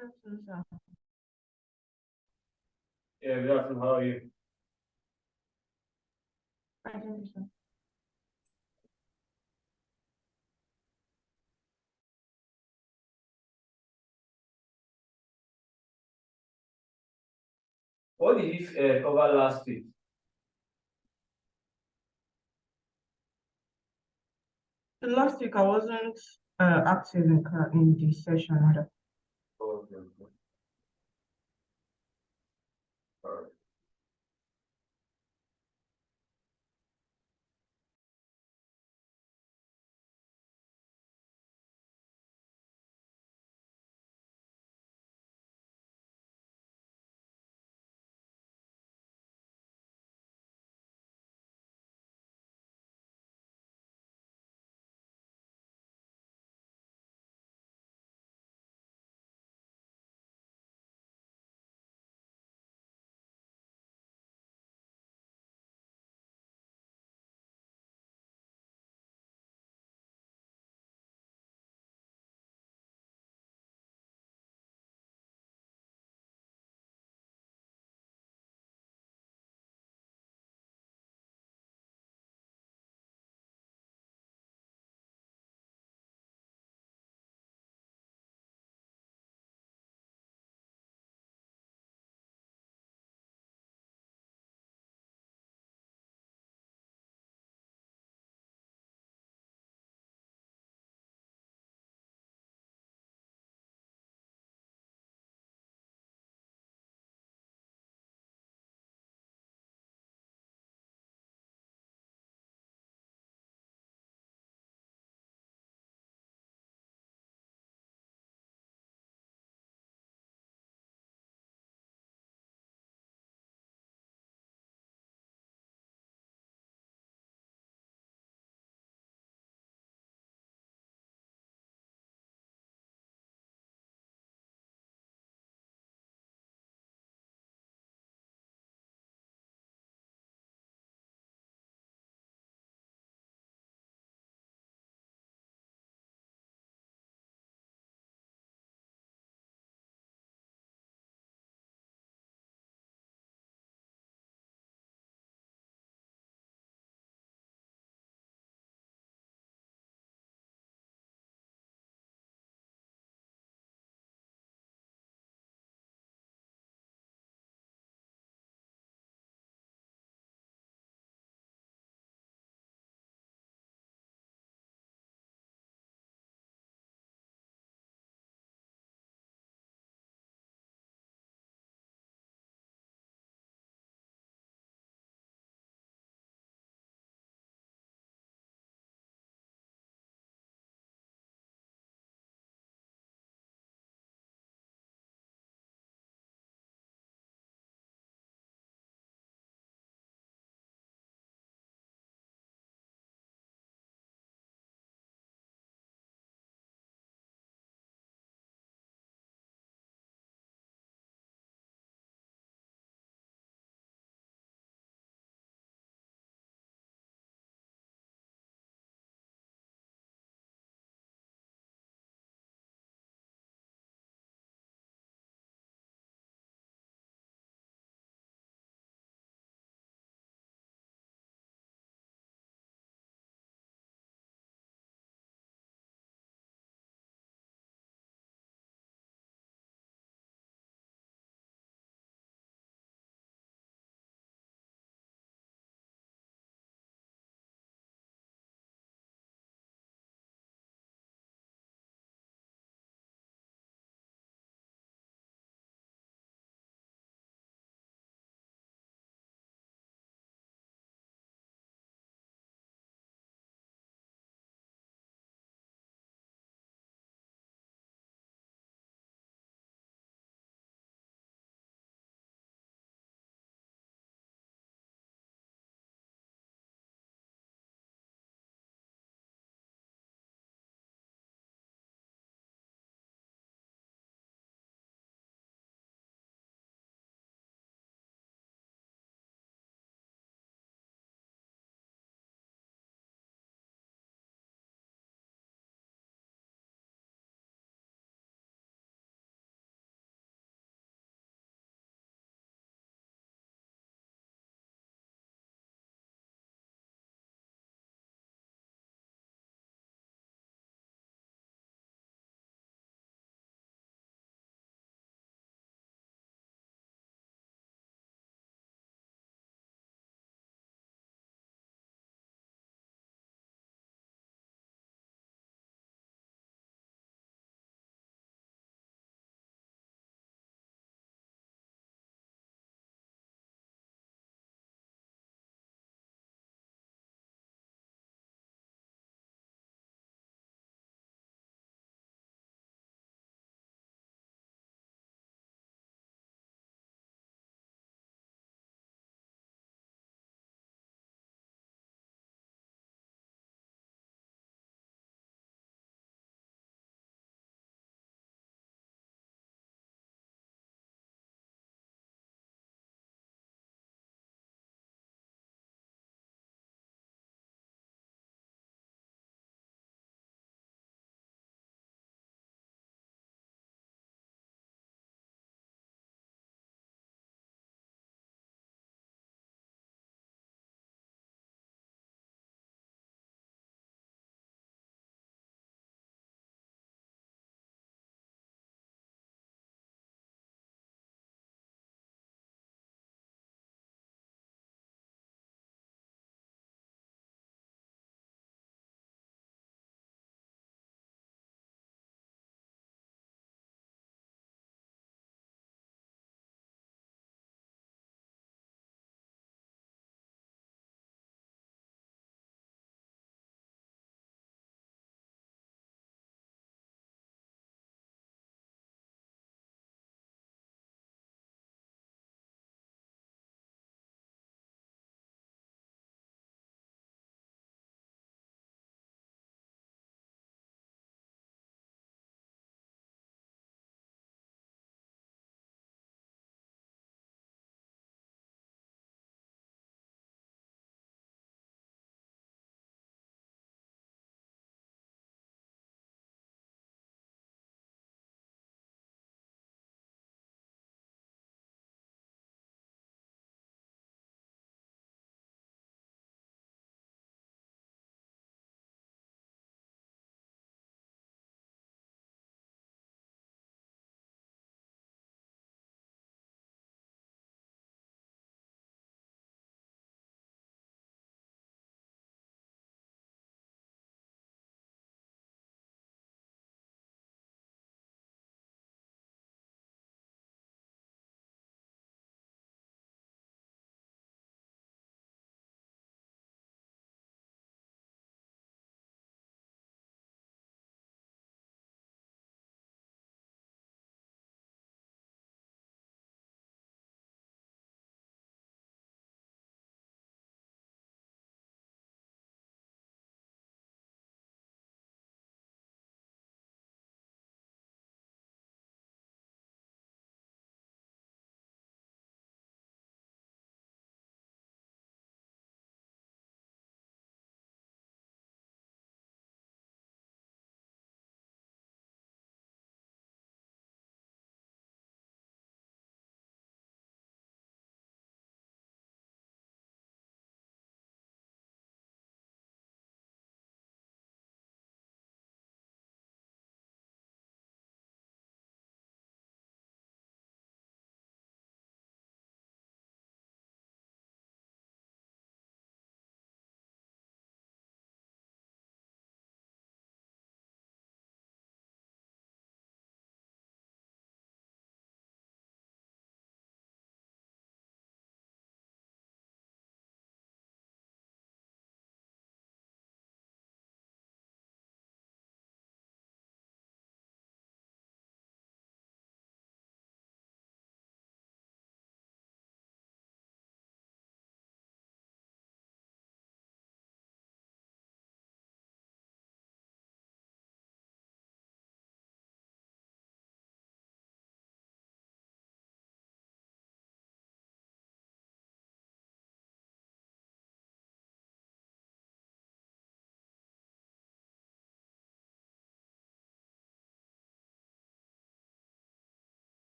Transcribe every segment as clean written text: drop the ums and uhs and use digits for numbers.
Afternoon, sir. Yeah, good afternoon. How are you? Fine, thank you, sir. What did you cover last week? The last week I wasn't active in the session rather. Okay, okay. All right.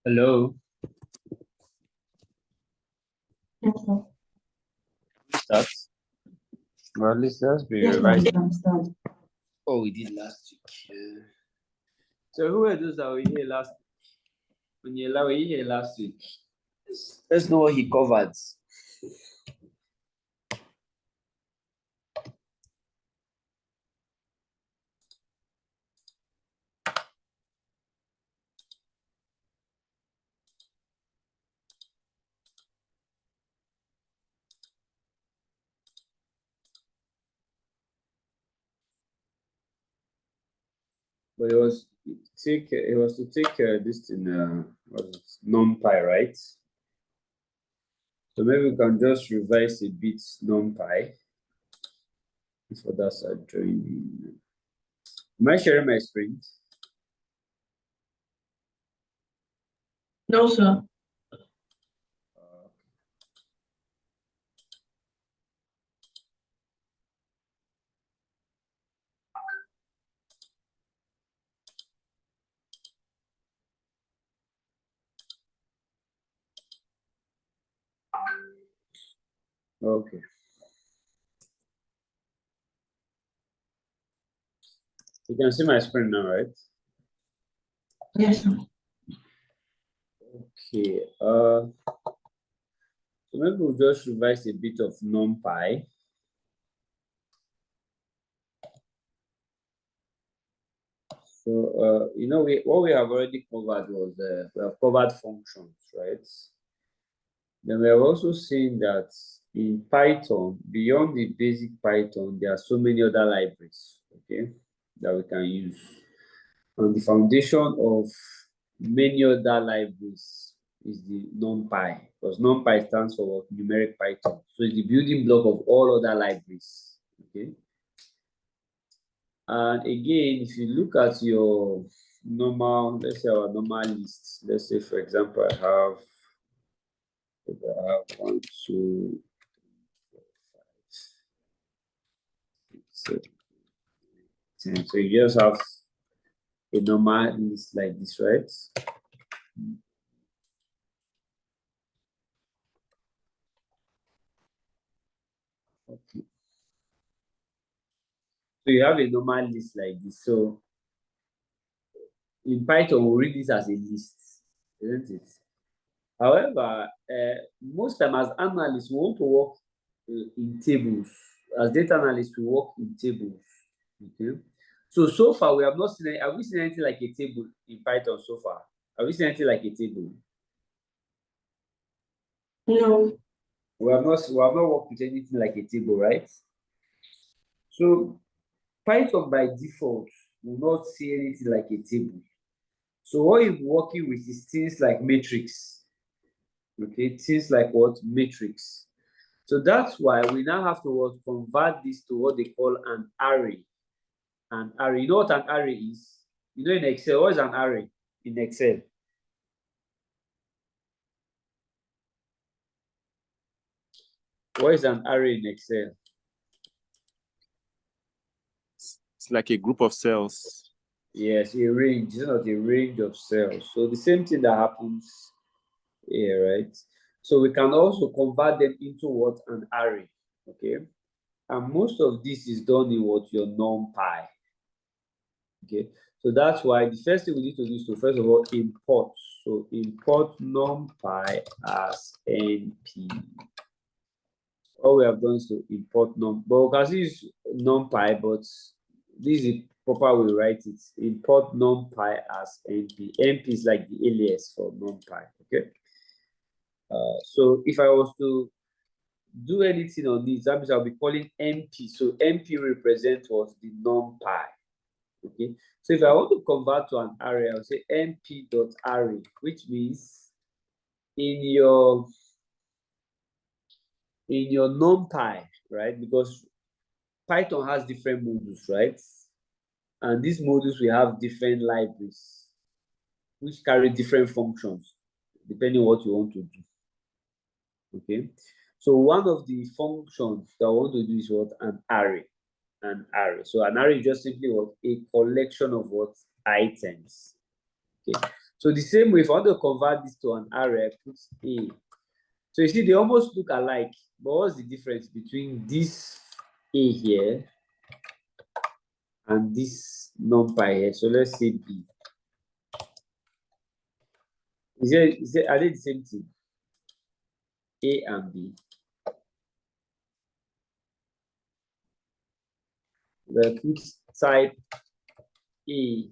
Hello. Yes, sir. Start. Well, at least let's be Yes, sir, right. we can start. Oh, we did last week. So who were those that were here last week? When you were here last week. Let's know what he covered. But it was to take this in what is it, NumPy, right? So maybe we can just revise a bit NumPy. If others are joining. Am I sharing my screen? No, sir. Okay. You can see my screen now, right? Yes, sir. Okay. So maybe we'll just revise a bit of NumPy. So what we have already covered was we have covered functions, right? Then we have also seen that in Python, beyond the basic Python, there are so many other libraries, okay, that we can use. And the foundation of many other libraries is the NumPy, because NumPy stands for what? Numeric Python. So it's the building block of all other libraries, okay? And again, if you look at your normal, let's say our normal list, let's say, for example, I have 1, 2, 4, 5, 6, 7, 10. So you just have a normal list like this, right? Okay. So you have a normal list like this. So in Python, we'll read this as a list, isn't it? However, most time as analysts, we want to work in tables. As data analysts, we work in tables. Okay. So far, we have not seen. Have we seen anything like a table in Python so far? Have we seen anything like a table? No. We have not worked with anything like a table, right? So Python by default will not see anything like a table. So what you're working with is things like matrix. Okay, things like what? Matrix. So that's why we now have to convert this to what they call an array. An array. You know what an array is? You know in Excel, what is an array in Excel? What is an array in Excel? It's like a group of cells. Yes, a range. It's not a range of cells. So the same thing that happens here, right? So we can also convert them into what? An array. Okay. And most of this is done in what? Your NumPy. Okay. So that's why the first thing we need to do is to first of all import. So import NumPy as NP. All we have done is to import num, but we can still use NumPy, but this is the proper way to write it. Import NumPy as NP. NP is like the alias for NumPy. Okay. So if I was to do anything on this, that means I'll be calling NP. So NP represents what? The NumPy. Okay. So if I want to convert to an array, I'll say np.array, which means in your NumPy, right? Because Python has different modules, right? And these modules will have different libraries, which carry different functions, depending on what you want to do. Okay. So one of the functions that I want to do is what? An array. An array. So an array is just simply what? A collection of what? Items. Okay. So the same way, if I want to convert this to an array, I put A. So you see, they almost look alike. But what's the difference between this A here and this numpy here? So let's say B. Are they the same thing? A and B. We'll put type A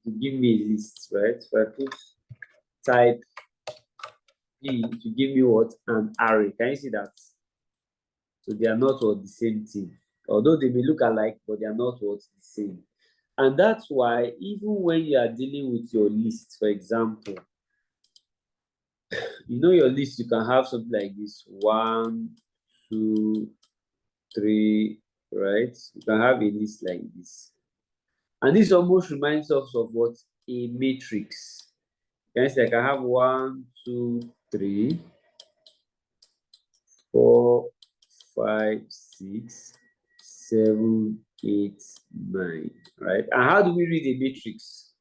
to give me a list, right? So I put type B to give me what? An array. Can you see that? So they are not what the same thing. Although they may look alike, but they are not what the same. And that's why even when you are dealing with your list, for example, you know your list, you can have something like this: 1, 2, 3, right? You can have a list like this. And this almost reminds us of what? A matrix. Can I say I can have 1, 2, 3, 4, 5, 6, 7, 8, 9, right? And how do we read a matrix?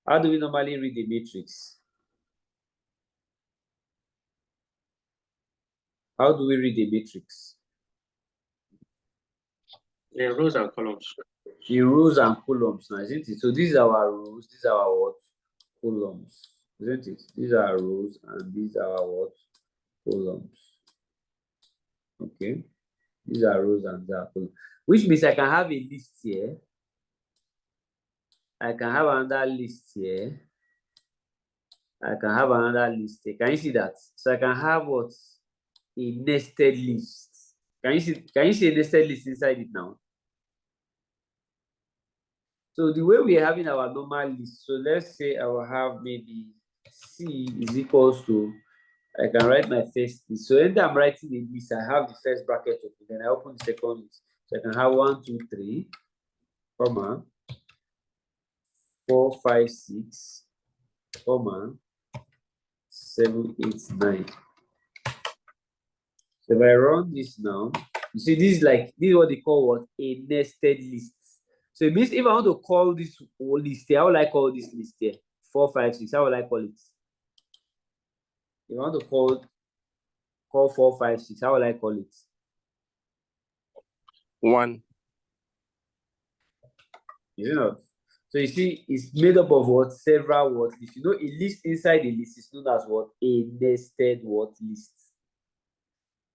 How do we normally read a matrix? How do we read a matrix? In rows and columns. In rows and columns now, isn't it? So these are our rows, these are our what? Columns, isn't it? These are our rows and these are our what? Columns. Okay, these are rows and these are columns. Which means I can have a list here. I can have another list here. I can have another list here. Can you see that? So I can have what? A nested list. Can you see a nested list inside it now? So the way we're having our normal list, so let's say I will have maybe C is equals to, I can write my first list. So anytime I'm writing a list, I have the first bracket open, then I open the second list. So I can have 1, 2, 3, comma, 4, 5, 6, comma, 7, 8, 9. So if I run this now, you see this is what they call what? A nested list. So it means if I want to call this whole list here, how will I call this list here? 4, 5, 6. How will I call it? If I want to call 4, 5, 6, how will I call it? 1. Is it not? So you see, it's made up of what? Several what lists. You know, a list inside a list is known as what? A nested what list.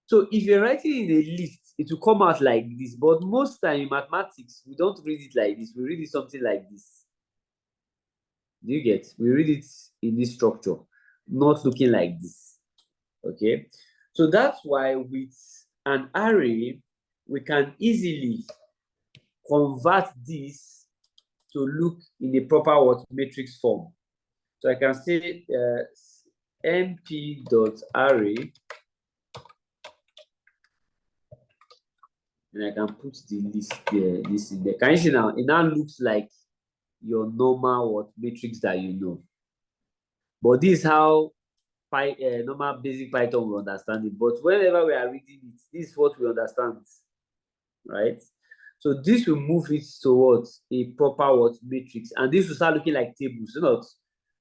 So if you're writing in a list, it will come out like this. But most time in mathematics, we don't read it like this. We read it something like this. Do you get? We read it in this structure, not looking like this. Okay. So that's why with an array, we can easily convert this to look in a proper what matrix form. So I can say np.array, and I can put the list there, this in there. Can you see now? It now looks like your normal what matrix that you know. But this is how normal basic Python will understand it. But whenever we are reading it, this is what we understand, right? So this will move it towards a proper what matrix, and this will start looking like tables, not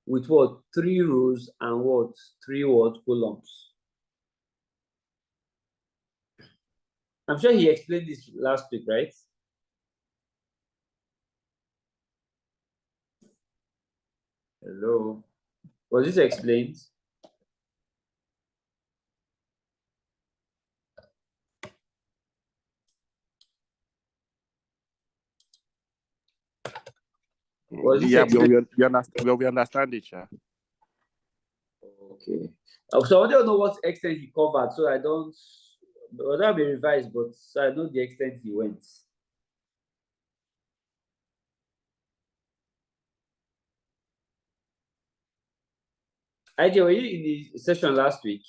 with what 3 rows and what 3 what columns. I'm sure he explained this last week, right? Hello, was this explained? Yeah, we understand it, yeah. Okay. So I don't know what extent he covered, so I don't. Well, that'll be revised, but so I know the extent he went. IJ, were you in the session last week?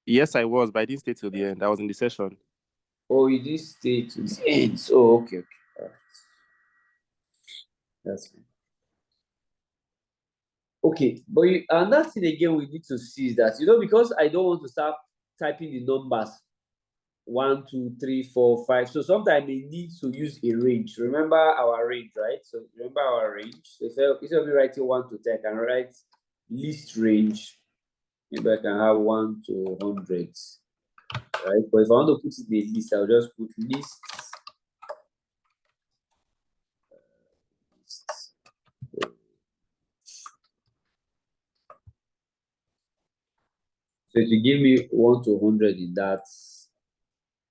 Yes, I was, but I didn't stay till the end. I was in the session. Oh, you did stay to the end. Oh, okay. All right. That's fine. Okay, but another thing again we need to see is that, because I don't want to start typing the numbers 1, 2, 3, 4, 5. So sometimes we need to use a range. Remember our range, right? So remember our range. So instead of me writing 1 to 10, I can write list range. Maybe I can have 1 to 100. Right? But if I want to put it in a list, I'll just put lists. So it will give me 1 to 100 in that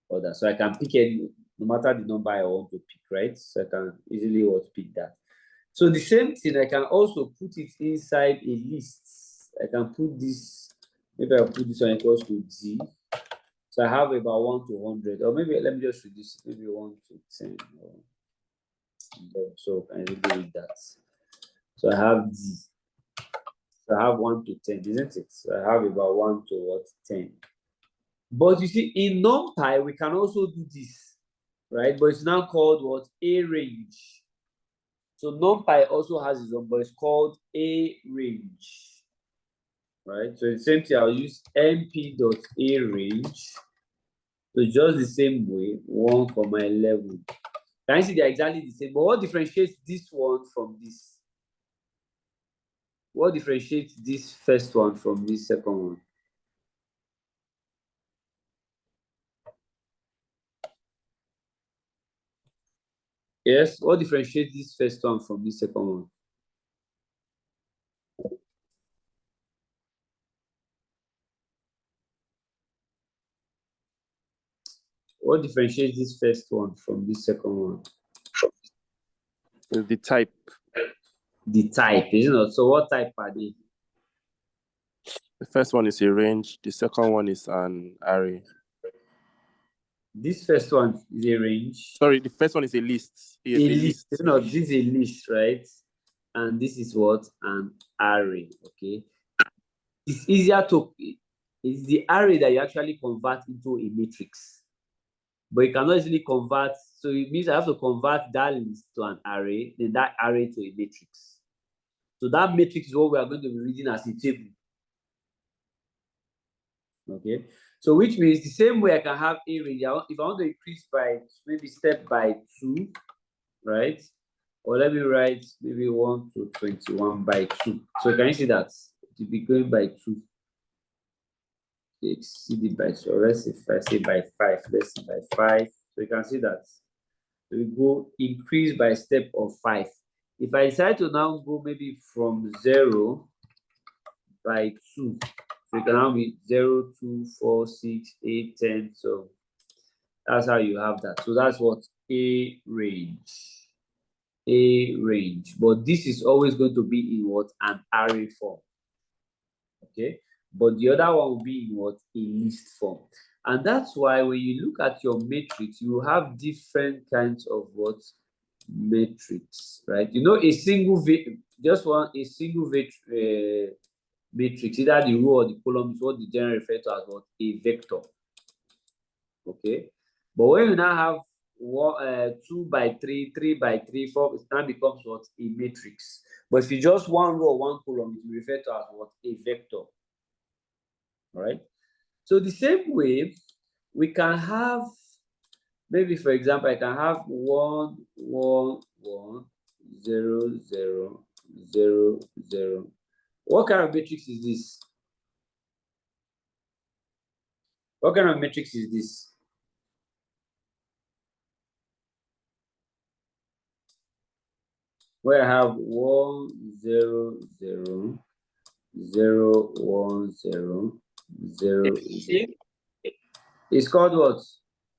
order. So I can pick any, no matter the number I want to pick, right? So I can easily pick that. So the same thing, I can also put it inside a list. I can put this, maybe I'll put this one equals to Z. So I have about 1 to 100, or maybe let me just reduce it, maybe 1 to 10. So I can do that. So I have D. So I have 1 to 10, isn't it? So I have about 1 to 10. But you see, in NumPy, we can also do this, right? But it's now called what? A range. So NumPy also has its own, but it's called a range, right? So the same thing, I'll use np.arange. So just the same way, 1, 11. Can you see they're exactly the same? But what differentiates this one from this? What differentiates this first one from this second one? Yes, what differentiates this first one from this second one? What differentiates this first one from this second one? The type. The type, isn't it? So what type are they? The first one is a range. The second one is an array. This first one is a range. Sorry, the first one is a list. A list. No, this is a list, right? And this is what? An array, okay? It's easier to, it's the array that you actually convert into a matrix. But you cannot easily convert, so it means I have to convert that list to an array, then that array to a matrix. So that matrix is what we are going to be reading as a table. Okay, so which means the same way I can have a range. If I want to increase by maybe step by 2, right? Or let me write maybe 1 to 21 by 2. So can you see that? It will be going by 2. Exceed it by, so let's say if I say by 5, let's say by 5. So you can see that we go increase by step of 5. If I decide to now go maybe from 0 by 2, so you can now be 0, 2, 4, 6, 8, 10. So that's how you have that. So that's what a range. A range. But this is always going to be in what? An array form. Okay. But the other one will be in what? A list form. And that's why when you look at your matrix, you have different kinds of what? Matrix, right? You know, a single matrix, either the row or the column, is what they generally refer to as what? A vector. Okay. But when you now have 2 by 3, 3 by 3, 4, it now becomes what? A matrix. But if you just one row, one column, it will refer to as what? A vector. All right. So the same way, we can have, maybe for example, I can have 1, 1, 1, 0, 0, 0, 0. What kind of matrix is this? What kind of matrix is this? Where I have 1, 0, 0, 0, 1, 0, 0, 0. It's called what?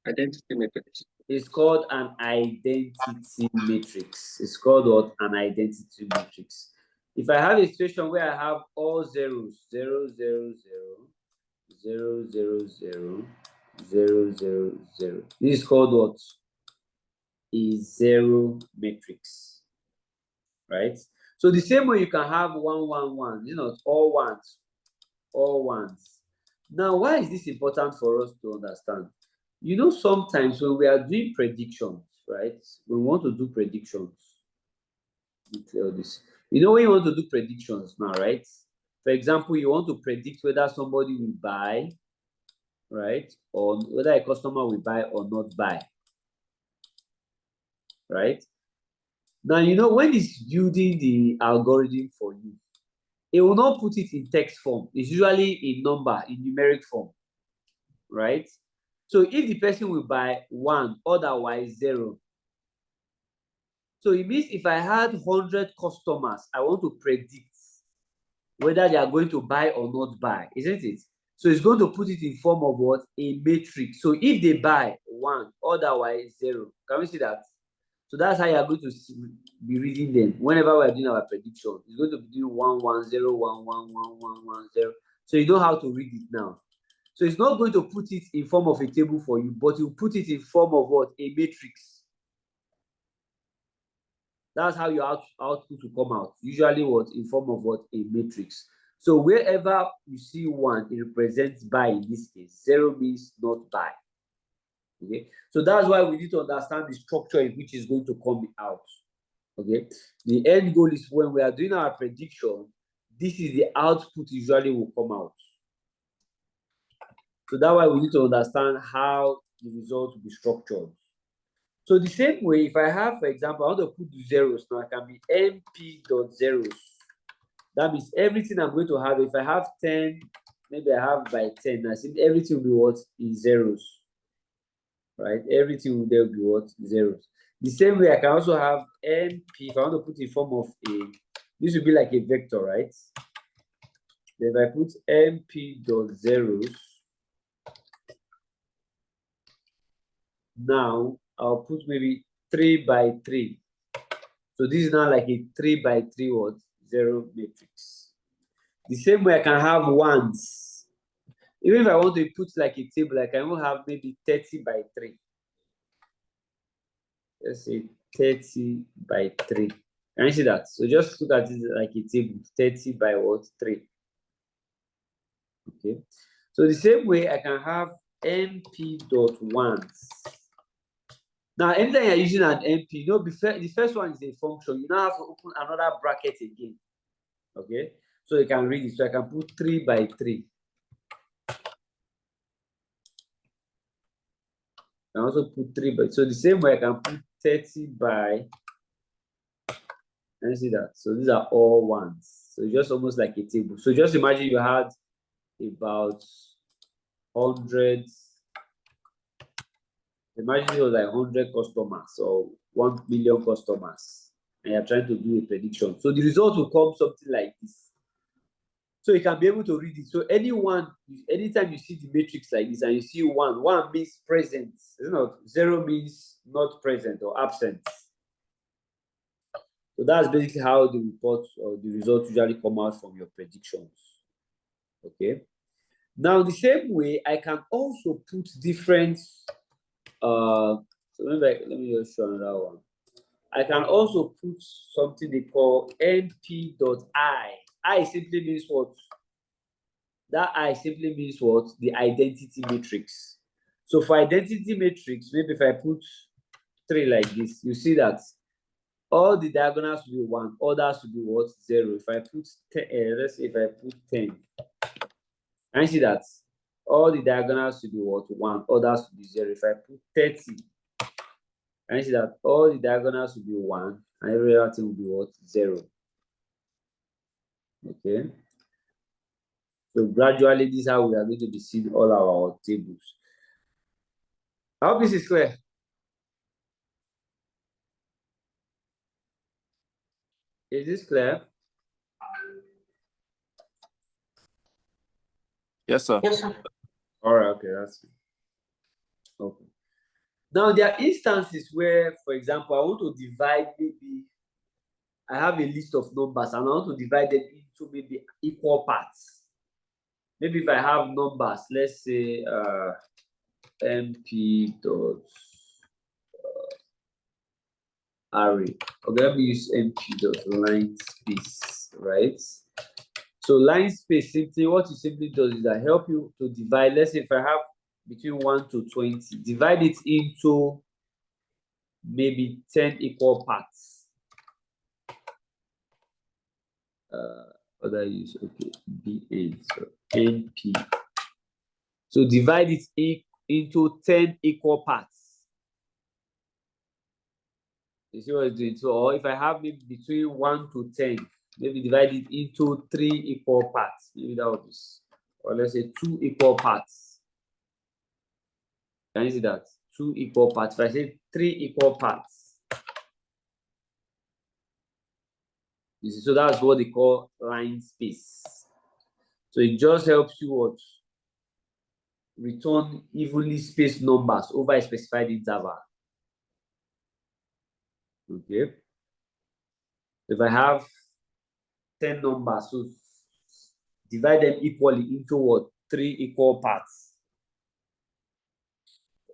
Identity matrix. It's called an identity matrix. It's called what? An identity matrix. If I have a situation where I have all zeros, 0, 0, 0, 0, 0, 0, 0, 0, 0. This is called what? A zero matrix. Right? So the same way you can have 1, 1, 1, you know, all ones, all ones. Now, why is this important for us to understand? You know, sometimes when we are doing predictions, right? When we want to do predictions, let me clear this. You know, when you want to do predictions now, right? For example, you want to predict whether somebody will buy, right? Or whether a customer will buy or not buy, right? Now, you know, when it's building the algorithm for you, it will not put it in text form. It's usually in number, in numeric form, right? So if the person will buy 1, otherwise 0. So it means if I had 100 customers, I want to predict whether they are going to buy or not buy, isn't it? So it's going to put it in form of what? A matrix. So if they buy 1, otherwise 0. Can we see that? So that's how you are going to be reading them. Whenever we are doing our prediction, it's going to be doing 1, 1, 0, 1, 1, 1, 1, 1, 0. So you know how to read it now. So it's not going to put it in form of a table for you, but you put it in form of what? A matrix. That's how your output will come out. Usually what? In form of what? A matrix. So wherever you see 1, it represents buy in this case. 0 means not buy. Okay. So that's why we need to understand the structure in which is going to come out. Okay. The end goal is when we are doing our prediction, this is the output usually will come out. So that's why we need to understand how the result will be structured. So the same way, if I have, for example, I want to put the zeros now, it can be np.zeros. That means everything I'm going to have, if I have 10, maybe I have by 10, I think everything will be what? In zeros. Right? Everything will there be what? Zeros. The same way, I can also have np, if I want to put in form of a, this will be like a vector, right? Then if I put np.zeros, now I'll put maybe 3 by 3. So this is now like a 3 by 3 what? 0 matrix. The same way I can have ones. Even if I want to put like a table, I can even have maybe 30 by 3. Let's say 30 by 3. Can you see that? So just look at it like a table, 30 by what? 3. Okay. So the same way I can have np.ones. Now, anytime you're using an NP, you know, the first one is a function. You now have to open another bracket again. Okay, so you can read it. So I can put 3 by 3. I can also put 3 by. So the same way I can put 30 by. Can you see that? So these are all ones. So it's just almost like a table. So just imagine you had about 100. Imagine it was like 100 customers or 1 million customers, and you're trying to do a prediction. So the result will come something like this. So you can be able to read it. So anytime you see the matrix like this and you see 1 means present. You know, 0 means not present or absent. So that's basically how the report or the results usually come out from your predictions. Okay. Now, the same way, I can also put different. So let me just show another one. I can also put something they call np.I. I simply means what? That I simply means what? The identity matrix. So for identity matrix, maybe if I put 3 like this, you see that all the diagonals will be 1, others will be what? 0. If I put 10, let's say if I put 10, and you see that all the diagonals will be what? 1, others will be 0. If I put 30, and you see that all the diagonals will be 1, and every other thing will be what? 0. Okay. So gradually, this is how we are going to be seeing all our tables. I hope this is clear. Is this clear? Yes, sir. Yes, sir. All right, okay, that's okay. Now, there are instances where, for example, I want to divide, maybe I have a list of numbers and I want to divide them into maybe equal parts. Maybe if I have numbers, let's say np dot array. Okay, let me use np dot line space, right? So line space simply, what it simply does is that help you to divide. Let's say if I have between 1 to 20, divide it into maybe 10 equal parts. What I use? Okay, bn, so np. So divide it into 10 equal parts. You see what it's doing? So, or if I have maybe between 1 to 10, maybe divide it into 3 equal parts. Maybe that would be, or let's say 2 equal parts. Can you see that? 2 equal parts. If I say 3 equal parts, you see, so that's what they call line space. So it just helps you what? Return evenly spaced numbers over a specified interval. Okay. If I have 10 numbers, so divide them equally into what? 3 equal parts.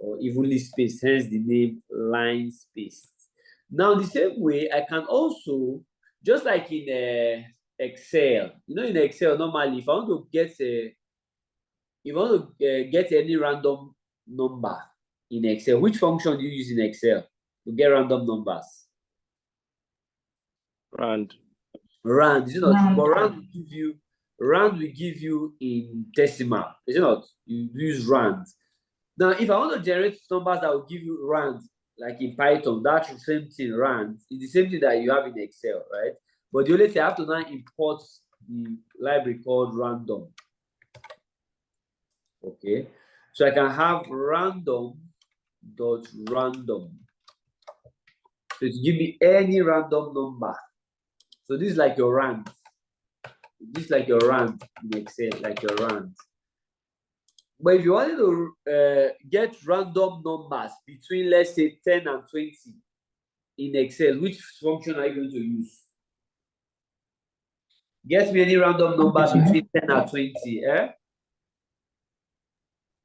Or evenly spaced, hence the name line spaced. Now, the same way, I can also, just like in Excel, you know, in Excel, normally, if I want to get any random number in Excel, which function do you use in Excel to get random numbers? Rand. Rand, is it not? Rand. But rand will give you in decimal, is it not? You use rand. Now, if I want to generate numbers that will give you rand, like in Python, that's the same thing, rand. It's the same thing that you have in Excel, right? But the only thing, I have to now import the library called random. Okay, so I can have random.random. So to give me any random number. So this is like your rand. This is like your rand in Excel, like your rand. But if you wanted to get random numbers between, let's say, 10 and 20 in Excel, which function are you going to use? Get me any random number between 10 and 20, eh?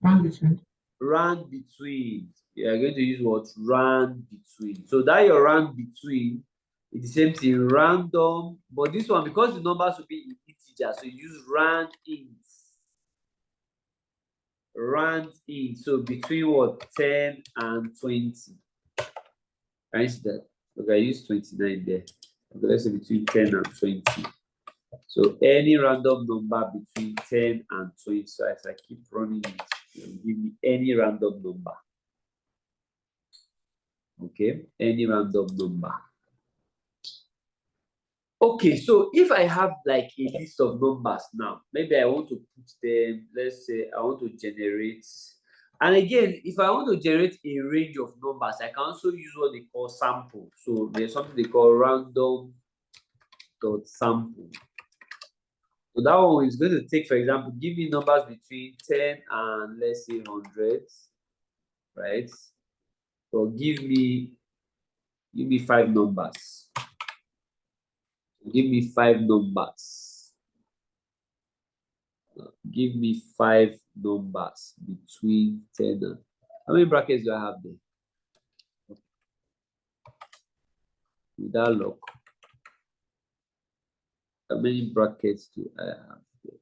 Rand between. Rand between. You're going to use what? Rand between. So that your rand between is the same thing, random. But this one, because the numbers will be in integer, so you use rand int. Rand int. So between what? 10 and 20. Can you see that? Okay, I use 29 there. Okay, let's say between 10 and 20. So any random number between 10 and 20. So as I keep running it, it will give me any random number. Okay, any random number. Okay, so if I have like a list of numbers now, maybe I want to put them, let's say I want to generate, and again, if I want to generate a range of numbers, I can also use what they call sample. So there's something they call random.sample. So that one is going to take, for example, give me numbers between 10 and let's say 100, right? So give me 5 numbers. Give me 5 numbers. Give me 5 numbers between 10 and... How many brackets do I have there? Without luck. How many brackets do I have there?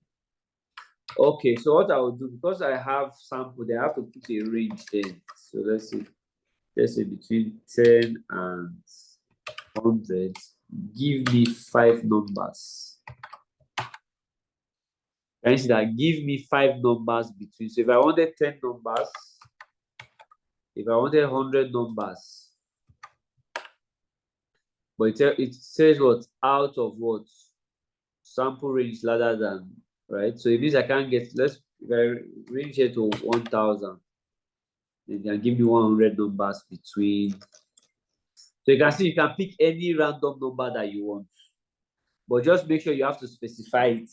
Okay, so what I will do, because I have sample, they have to put a range then. So let's say between 10 and 100. Give me 5 numbers. Can you see that? Give me 5 numbers between. So if I wanted 10 numbers, if I wanted 100 numbers, but it says what? Out of what? Sample range rather than, right? So it means I can't get, if I range it to 1000, then they can give me 100 numbers between. So you can see you can pick any random number that you want, but just make sure you have to specify it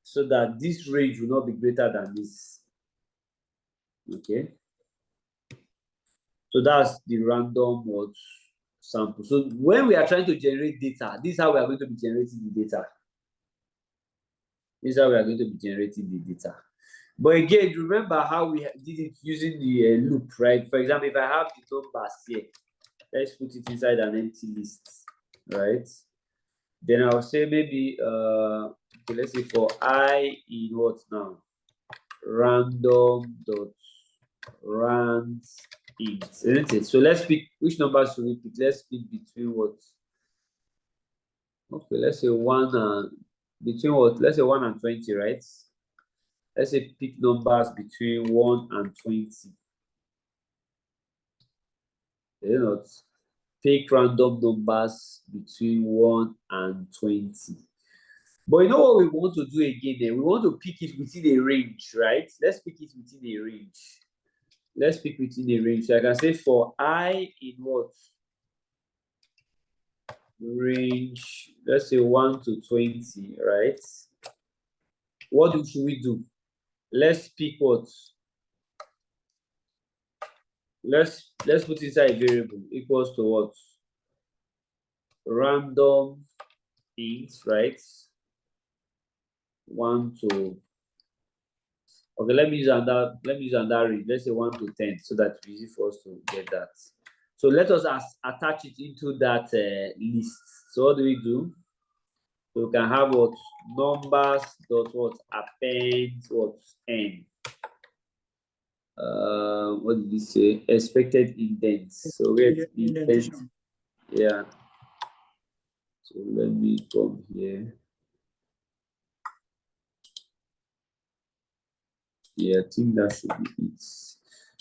so that this range will not be greater than this. Okay. So that's the random sample. So when we are trying to generate data, this is how we are going to be generating the data. This is how we are going to be generating the data. But again, remember how we did it using the loop, right? For example, if I have the numbers here, let's put it inside an empty list, right? Then I'll say maybe, okay, let's say for I in what now? Random.rand int, isn't it? So let's pick, which numbers should we pick? Let's pick between what? Okay, let's say 1 and, between what? Let's say 1 and 20, right? Let's say pick numbers between 1 and 20. You know, pick random numbers between 1 and 20. But you know what we want to do again then? We want to pick it within a range, right? Let's pick it within a range. Let's pick within a range. So I can say for I in what? Range, let's say 1 to 20, right? What should we do? Let's pick what? Let's put inside a variable equals to what? Random int, right? 1 to, okay, let me use another range. Let's say 1 to 10 so that it's easy for us to get that. So let us attach it into that list. So what do we do? So we can have what? Numbers dot what? Append what? N. What did you say? Expected indents. So we have indent. Yeah. So let me come here. Yeah, I think that should be it.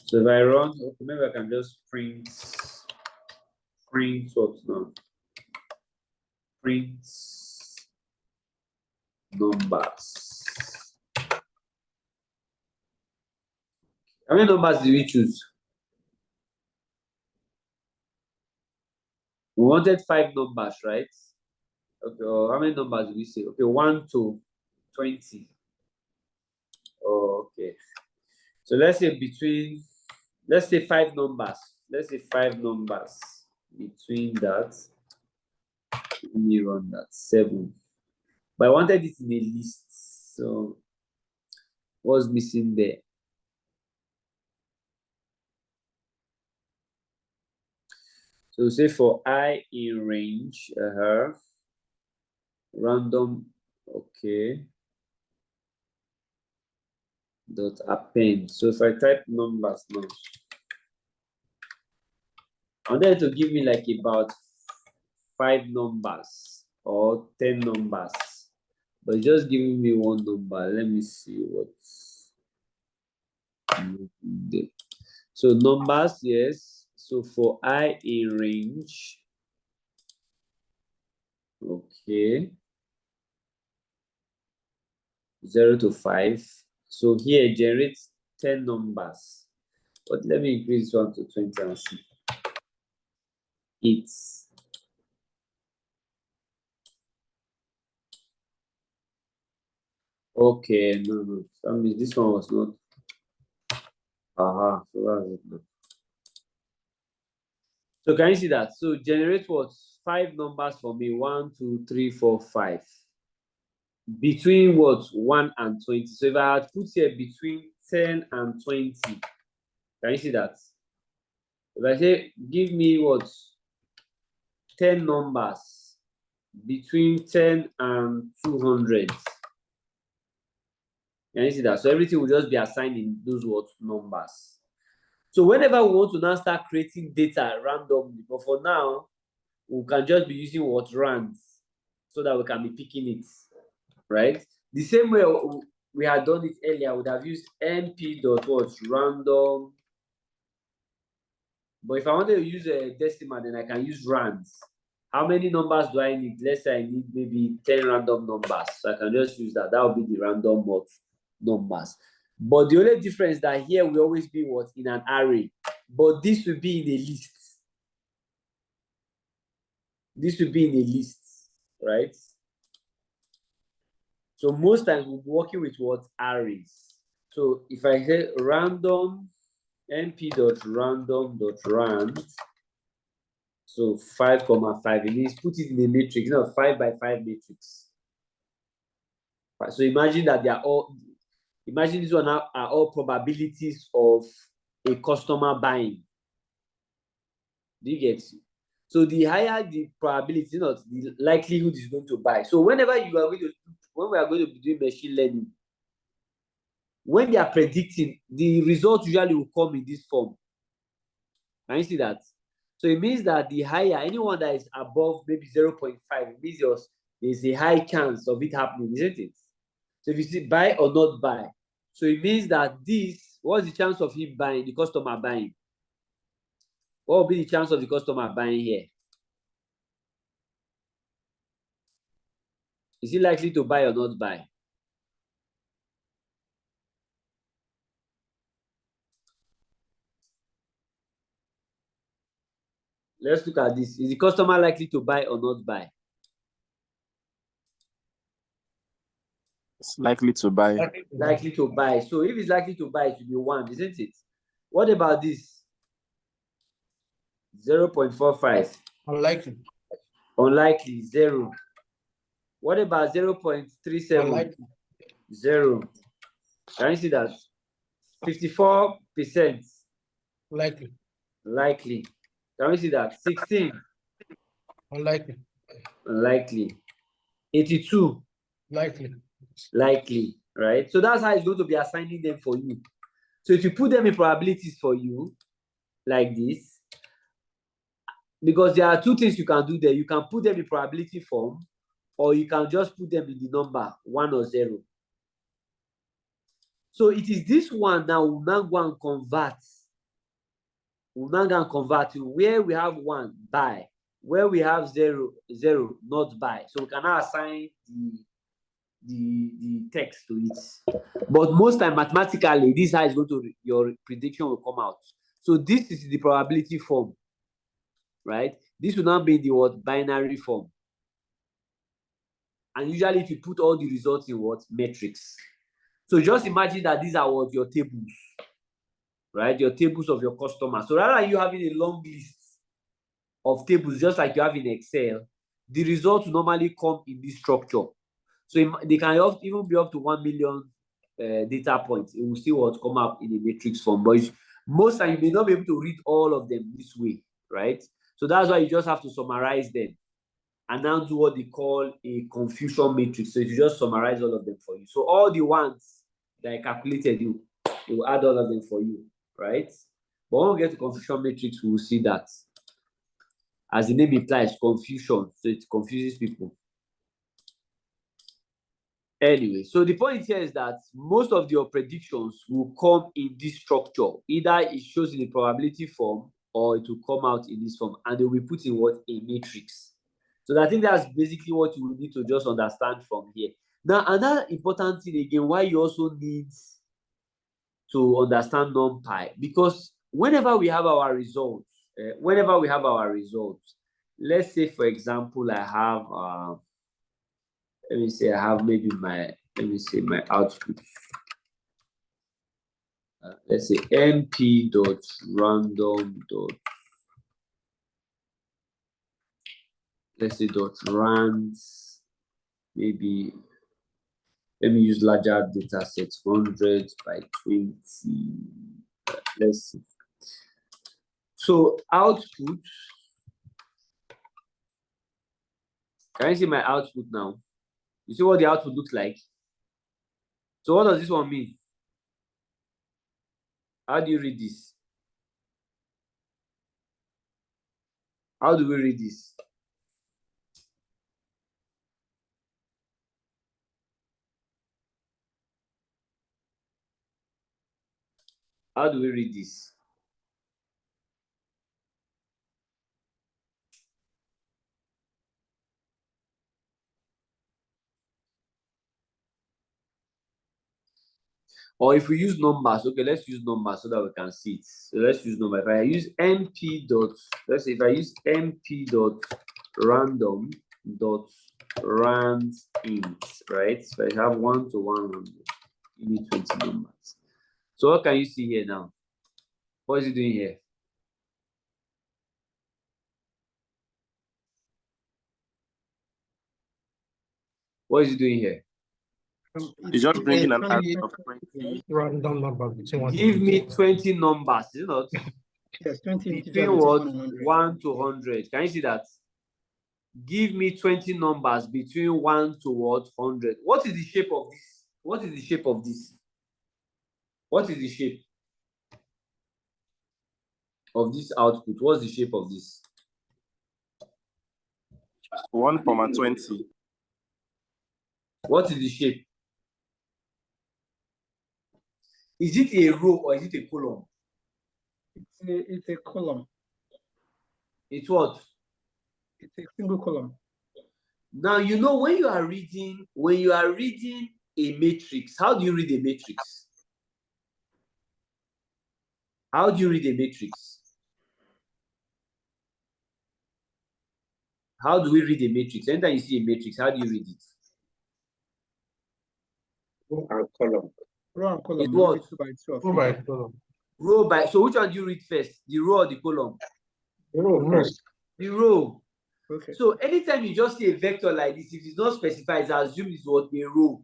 So if I run, okay, maybe I can just print what now? Print numbers. How many numbers did we choose? We wanted 5 numbers, right? Okay, how many numbers did we say? Okay, 1 to 20. Oh, okay. So let's say 5 numbers. Let's say 5 numbers between that. Let me run that 7. But I wanted it in a list. So what's missing there? So say for I in range, random, okay, dot append. So if I type numbers now, I wanted to give me like about 5 numbers or 10 numbers, but it's just giving me 1 number. Let me see what's there. So numbers, yes. So for I in range, okay, 0 to 5. So here generates 10 numbers. But let me increase 1 to 20 and see. It's okay. No. I mean, this one was not. So that's it now. So can you see that? So generate what? 5 numbers for me. 1, 2, 3, 4, 5. Between what? 1 and 20. So if I had put here between 10 and 20, can you see that? If I say give me what? 10 numbers between 10 and 200. Can you see that? So everything will just be assigned in those what numbers. So whenever we want to now start creating data randomly, but for now, we can just be using what rands so that we can be picking it, right? The same way we had done it earlier, I would have used np.random. But if I wanted to use a decimal, then I can use rands. How many numbers do I need? Let's say I need maybe 10 random numbers. So I can just use that. That will be the random numbers. But the only difference is that here will always be what? In an array. But this will be in a list. This will be in a list, right? So most times we'll be working with what? Arrays. So if I say random np.random.rand, so 5, 5, it means put it in a matrix, 5 by 5 matrix. So imagine that these one are all probabilities of a customer buying. Do you get it? So the higher the probability, the likelihood is going to buy. So when we are going to be doing machine learning, when they are predicting, the result usually will come in this form. Can you see that? So it means that the higher, anyone that is above maybe 0.5, it means there's a high chance of it happening, isn't it? So if you see buy or not buy, So it means that this, what's the chance of him buying, the customer buying? What will be the chance of the customer buying here? Is he likely to buy or not buy? Let's look at this. Is the customer likely to buy or not buy? It's likely to buy. Likely to buy. So if it's likely to buy, it will be 1, isn't it? What about this? 0.45. Unlikely. Unlikely, 0. What about 0.37? Unlikely. 0. Can you see that? 54%. Likely. Likely. Can we see that? 16. Unlikely. Unlikely. 82. Likely. Likely. Right? So that's how it's going to be assigning them for you. So if you put them in probabilities for you, like this, because there are two things you can do there. You can put them in probability form, or you can just put them in the number 1 or 0. So it is this one now we'll now go and convert. We'll now go and convert to where we have 1, buy. Where we have 0, not buy. So we can now assign the text to it. But most time mathematically, this is how it's going to, your prediction will come out. So this is the probability form, right? This will now be in the what? Binary form. And usually if you put all the results in what? Metrics. So just imagine that these are what? Your tables, right? Your tables of your customers. So rather than you having a long list of tables, just like you have in Excel, the results will normally come in this structure. So they can even be up to 1 million data points. It will still come up in a matrix form. But most time you may not be able to read all of them this way, right? So that's why you just have to summarize them and now do what they call a confusion matrix. So you just summarize all of them for you. So all the ones that I calculated, it will add all of them for you, right? But when we get to confusion matrix, we will see that. As the name implies, confusion. So it confuses people. Anyway, so the point here is that most of your predictions will come in this structure. Either it shows in the probability form or it will come out in this form, and they will be put in what? A matrix. So I think that's basically what you will need to just understand from here. Now, another important thing again, why you also need to understand NumPy, because whenever we have our results, let's say, for example, I have let me say I have maybe my output. Let's say np.random. Let's say .rands. Maybe let me use larger data sets, 100 by 20. Let's see. So output. Can you see my output now? You see what the output looks like? So what does this one mean? How do you read this? How do we read this? How do we read this? Or if we use numbers, okay, let's use numbers so that we can see it. So let's use numbers. If I use np dot, let's say if I use np dot random dot rand int, right? So I have 1 to 100, give me 20 numbers. So what can you see here now? What is it doing here? What is it doing here? It's just bringing an array of 20. Random number between 1 Give me 20 numbers, is it not? Yes, 20 Between what? 1 to 100. Can you see that? Give me 20 numbers between 1 to what? 100. What is the shape of this? What is the shape of this? What is the shape of this output? What's the shape of this? 1,20. What is the shape? Is it a row or is it a column? It's a column. It's what? It's a single column. Now you know when you are reading a matrix, how do you read a matrix? How do you read a matrix? How do we read a matrix? Anytime you see a matrix, how do you read it? Row and column. Row and column. It's what? Maybe 2 by 2 or Row 3 by Oh. column. Row by. So which one do you read first? The row or the column? Row Row. first. The row. Okay. So anytime you just see a vector like this, if it's not specified, it's assumed it's what? A row.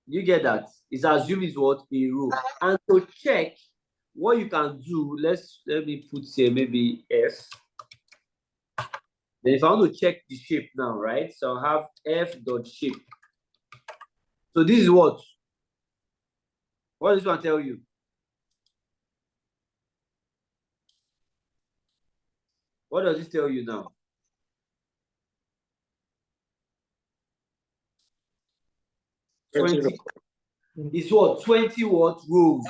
You get that? It's assumed it's what? A row. And to check, what you can do, let me put here maybe F. Then if I want to check the shape now, right? So I have F dot shape. So this is what? What does this one tell you? What does this tell you now? Twenty 20. It's what? 20 what? Rows.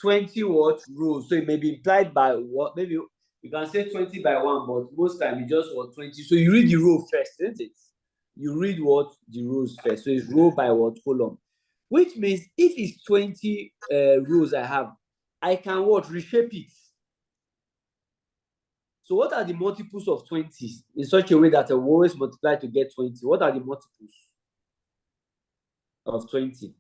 20 what? Rows. So it may be implied by what? Maybe you can say 20 by 1, but most time it's just what? 20. So you read the row first, isn't it? You read what? The rows first. So it's row by what? Column. Which means if it's 20 rows I have, I can what? Reshape it. So what are the multiples of 20 in such a way that I will always multiply to get 20? What are the multiples of 20?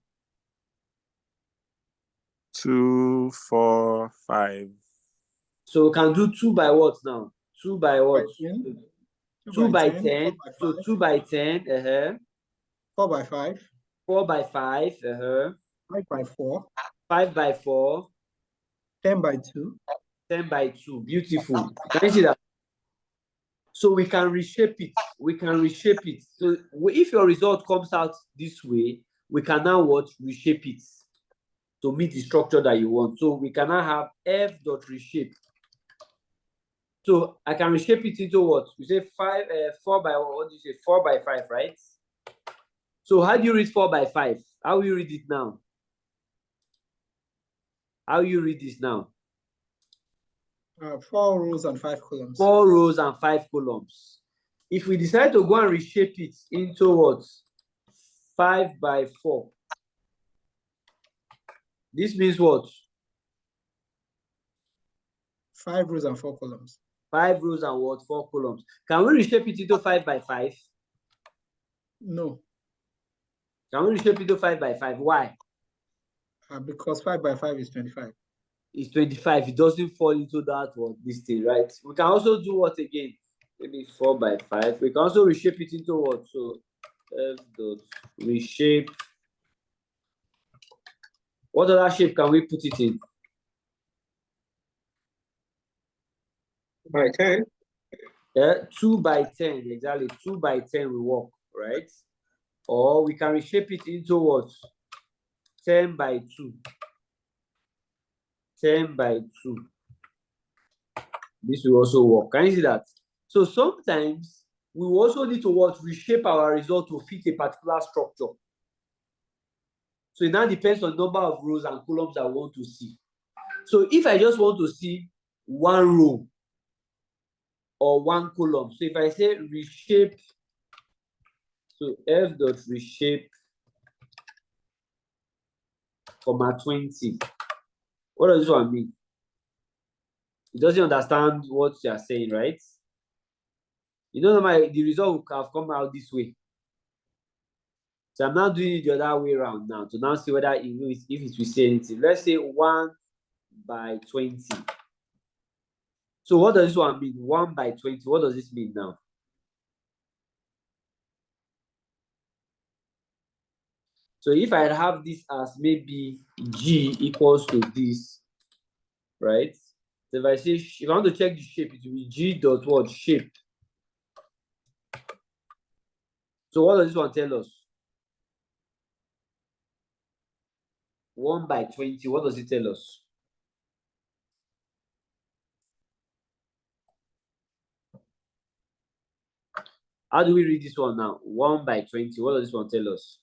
2, 4, 5. So we can do 2 by what now? 2 by what? 10. 2 by 10. 4 by So 5. 2 by 10. 4 by 5. 4 by 5. 5 by 4. 5 by 4. 10 by 2. 10 by 2. Beautiful. Can you see that? So we can reshape it. We can reshape it. So if your result comes out this way, we can now what? Reshape it to meet the structure that you want. So we can now have F dot reshape. So I can reshape it into what? You say 4 by what do you say? 4 by 5, right? So how do you read 4 by 5? How will you read it now? How you read this now? 4 rows and 5 columns. 4 rows and 5 columns. If we decide to go and reshape it into what? 5 by 4. This means what? 5 rows and 4 columns. 5 rows and what? 4 columns. Can we reshape it into 5 by 5? No, Can we reshape it into 5 by 5? Why? because 5 by 5 is 25. It's 25. It doesn't fall into that one, this thing, right? We can also do what again? Maybe 4 by 5. We can also reshape it into what? So F dot reshape. What other shape can we put it in? By 10. 2 by 10, exactly. 2 by 10 will work, right? Or we can reshape it into what? 10 by 2. 10 by 2. This will also work. Can you see that? So sometimes we will also need to what? Reshape our result to fit a particular structure. So it now depends on the number of rows and columns I want to see. So if I just want to see one row or one column, so if I say reshape, so F dot reshape, comma 20. What does this one mean? It doesn't understand what you are saying, right? You know, the result will have come out this way. So I'm now doing it the other way around now to now see whether if it will say anything. Let's say 1 by 20. So what does this one mean? 1 by 20. What does this mean now? So if I have this as maybe G equals to this, right? So if I say, if I want to check the shape, it will be G dot what? Shape. So what does this one tell us? 1 by 20. What does it tell us? How do we read this one now? 1 by 20. What does this one tell us?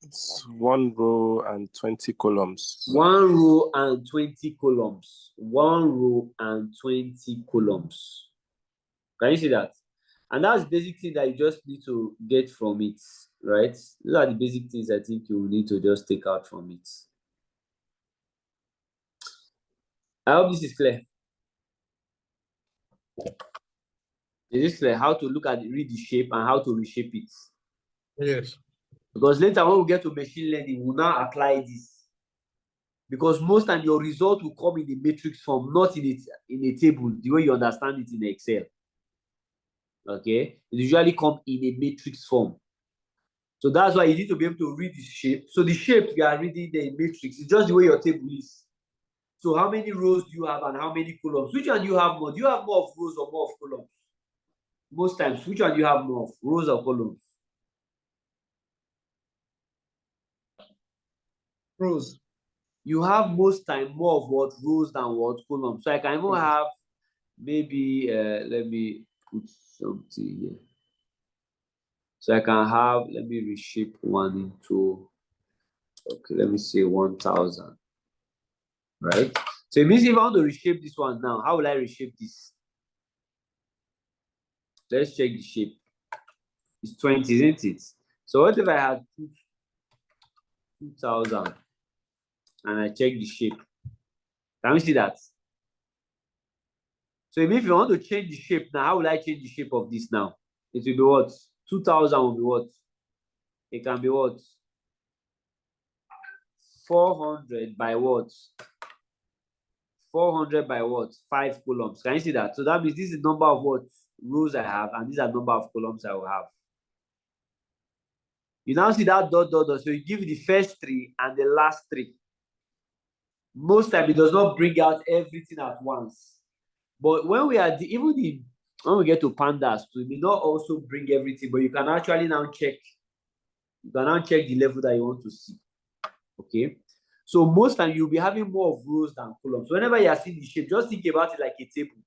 It's 1 row and 20 columns. 1 row and 20 columns. 1 row and 20 columns. Can you see that? And that's basic thing that you just need to get from it, right? These are the basic things I think you need to just take out from it. I hope this is clear. Is this clear? How to look at read the shape and how to reshape it. Yes. Because later when we get to machine learning, we'll now apply this. Because most time your result will come in a matrix form, not in a table, the way you understand it in Excel. Okay, it usually come in a matrix form. So that's why you need to be able to read the shape. So the shape we are reading the matrix is just the way your table is. So how many rows do you have and how many columns? Which one do you have more? Do you have more of rows or more of columns? Most times, which one do you have more of, rows or columns? Rows. You have most time more of what, rows than what, columns. So I can even have maybe let me put something here. So I can have, let me reshape 1 into, okay, let me say 1,000, right? So it means if I want to reshape this one now, how will I reshape this? Let's check the shape. It's 20, isn't it? So what if I had 2,000 and I check the shape? Can we see that? So if you want to change the shape now, how will I change the shape of this now? It will be what? 2,000 will be what? It can be what? 400 by what? 400 by what? 5 columns. Can you see that? So that means this is the number of what? Rows I have, and these are the number of columns I will have. You now see that dot, dot, dot. So you give the first 3 and the last 3. Most time it does not bring out everything at once. But when we are when we get to pandas, it may not also bring everything, but you can actually now check. You can now check the level that you want to see. Okay. So most time you'll be having more of rows than columns. So whenever you are seeing the shape, just think about it like a table.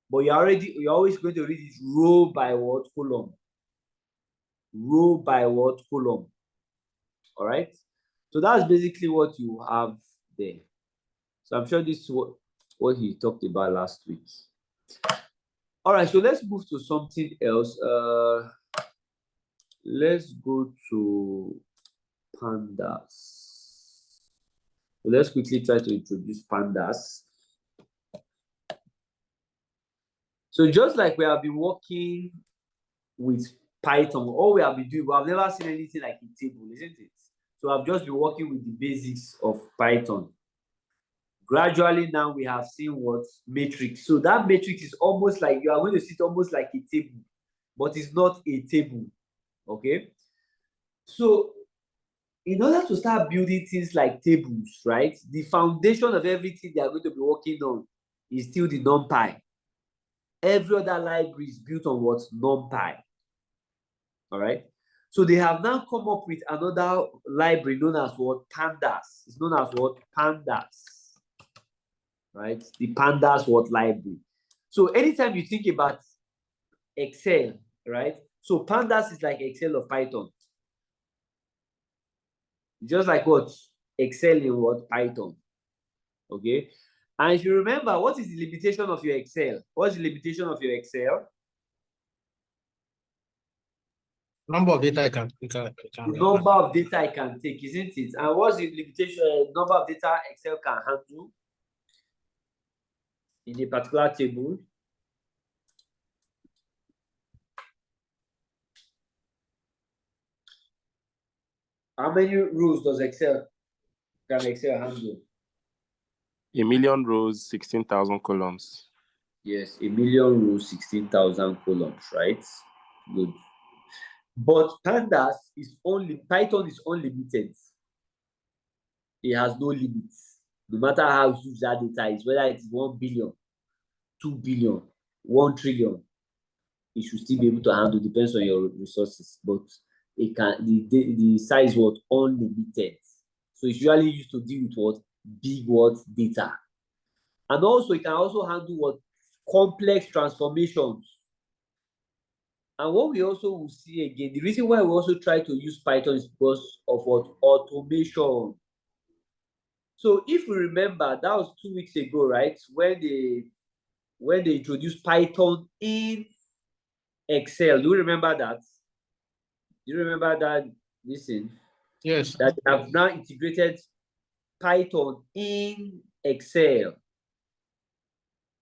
But you're always going to read it row by what, column. Row by what, column. All right. So that's basically what you have there. So I'm sure this is what he talked about last week. All right, so let's move to something else. Let's go to pandas. So let's quickly try to introduce pandas. So just like we have been working with Python, all we have been doing, we have never seen anything like a table, isn't it? So I've just been working with the basics of Python. Gradually now we have seen what? Matrix. So that matrix is almost like, you are going to see it almost like a table, but it's not a table, okay? So in order to start building things like tables, right? The foundation of everything they are going to be working on is still the NumPy. Every other library is built on what? NumPy, all right? So they have now come up with another library known as what? Pandas. It's known as what? Pandas. Right? The pandas what library. So anytime you think about Excel, right? So pandas is like Excel of Python. Just like what? Excel in what? Python. Okay. And if you remember, what is the limitation of your Excel? What's the limitation of your Excel? Number of data I can The number of data I can take, isn't it? And what's the limitation? Number of data Excel can handle in a particular table. How many rows does Excel handle? 1,000,000 rows, 16,000 columns. Yes, 1,000,000 rows, 16,000 columns, right? Good. But pandas is Python is unlimited. It has no limits. No matter how huge that data is, whether it's 1 billion, 2 billion, 1 trillion, it should still be able to handle, depends on your resources. But it can the size was unlimited. So it's usually used to deal with what? Big what? Data. And also it can also handle what? Complex transformations. And what we also will see again, the reason why we also try to use Python is because of what? Automation. So if we remember, that was 2 weeks ago, right? When they introduced Python in Excel. Do you remember that? Do you remember that? Listen, Yes. that they have now integrated Python in Excel,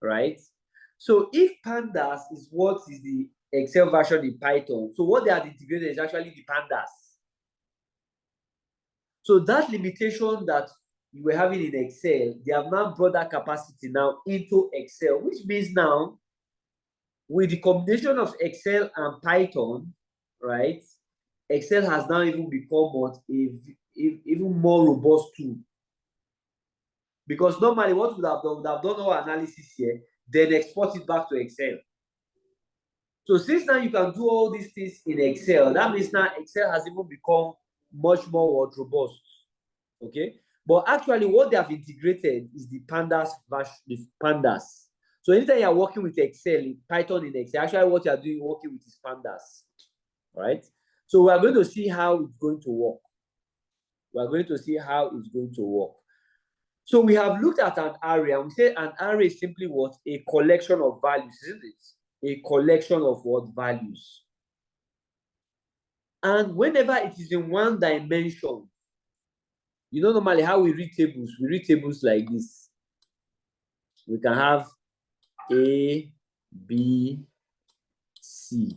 right? So if Pandas is what is the Excel version in Python, so what they have integrated is actually the Pandas. So that limitation that you were having in Excel, they have now brought that capacity now into Excel, which means now with the combination of Excel and Python, right? Excel has now even become what even more robust tool. Because normally what we would have done our analysis here, then export it back to Excel. So since now you can do all these things in Excel, that means now Excel has even become much more robust. Okay, but actually what they have integrated is the Pandas version, the Pandas. So anytime you are working with Excel, Python in Excel, actually what you are doing working with is Pandas, right? So we are going to see how it's going to work. We are going to see how it's going to work. So we have looked at an array, and we say an array is simply what? A collection of values, isn't it? A collection of what? Values. And whenever it is in one dimension, you know normally how we read tables like this. We can have A, B, C.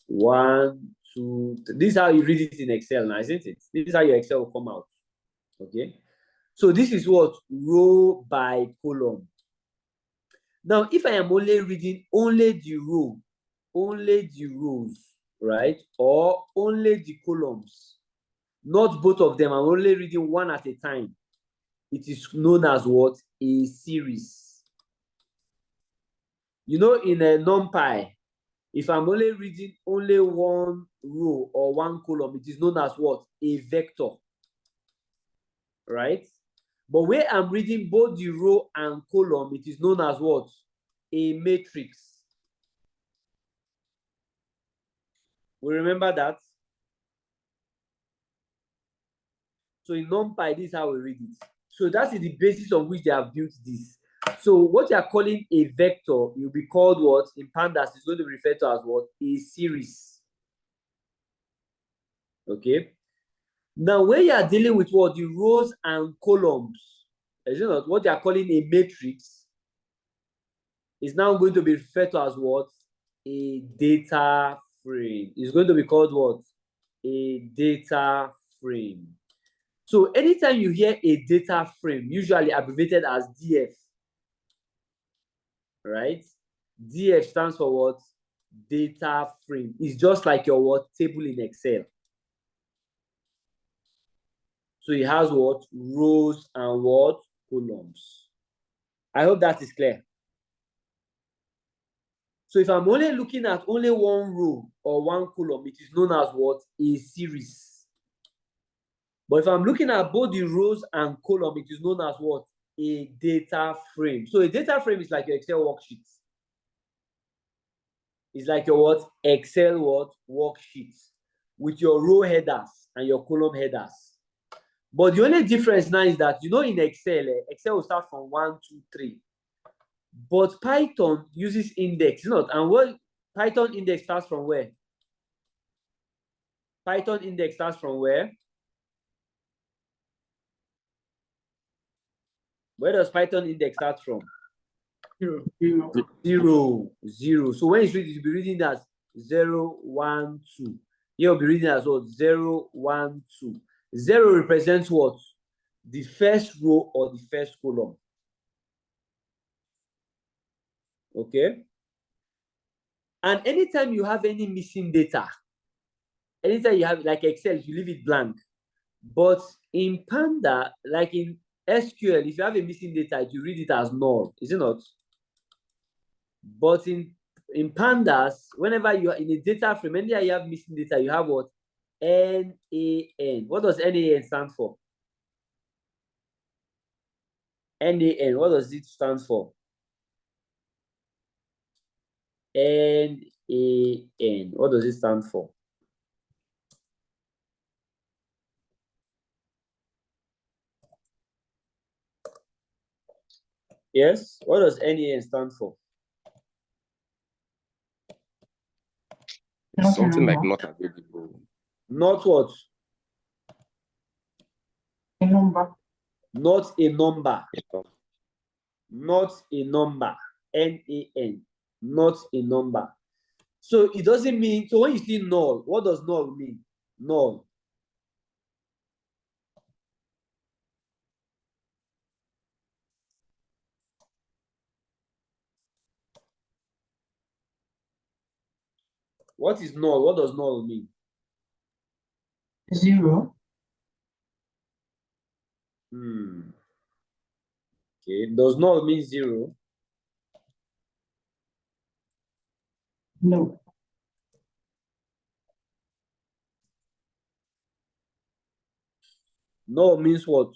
1, 2, 3. This is how you read it in Excel now, isn't it? This is how your Excel will come out. Okay. So this is what? Row by column. Now, if I am only reading only the row, only the rows, right? Or only the columns, not both of them, I'm only reading one at a time. It is known as what? A series. You know, in a NumPy, if I'm only reading only one row or one column, it is known as what? A vector, right? But where I'm reading both the row and column, it is known as what? A matrix. We remember that? So in NumPy, this is how we read it. So that is the basis on which they have built this. So what you are calling a vector will be called what? In Pandas, it's going to be referred to as what? A series. Okay. Now, when you are dealing with what? The rows and columns, is it not? What they are calling a matrix is now going to be referred to as what? A data frame. It's going to be called what? A data frame. So anytime you hear a data frame, usually abbreviated as DF, right? DF stands for what? Data frame. It's just like your what? Table in Excel. So it has what? Rows and what? Columns. I hope that is clear. So if I'm only looking at only one row or one column, it is known as what? A series. But if I'm looking at both the rows and column, it is known as what? A data frame. So a data frame is like your Excel worksheet. It's like your what? Excel what? Worksheet with your row headers and your column headers. But the only difference now is that, you know, in Excel, Excel will start from 1, 2, 3. But Python uses index, not. And what Python index starts from where? Python index starts from where? Where does Python index start from? 0. 0, 0. So when it's reading, you'll be reading that 0, 1, 2. You'll be reading as what? 0, 1, 2. 0 represents what? The first row or the first column. Okay. And anytime you have any missing data, anytime you have like Excel, you leave it blank. But in Panda, like in SQL, if you have a missing data, you read it as null, is it not? But in Pandas, whenever you are in a data frame, anytime you have missing data, you have what? NaN. What does NaN stand for? NaN, what does it stand for? NaN. N. What does it stand for? Yes, what does NAN stand for? Not a Something like number. not available. Not what? A number. Not a number. Yeah. Not a number. NAN. Not a number. So it doesn't mean, so when you see null, what does null mean? Null. What is null? What does null mean? 0. Okay. Does null mean 0? No. Null means what?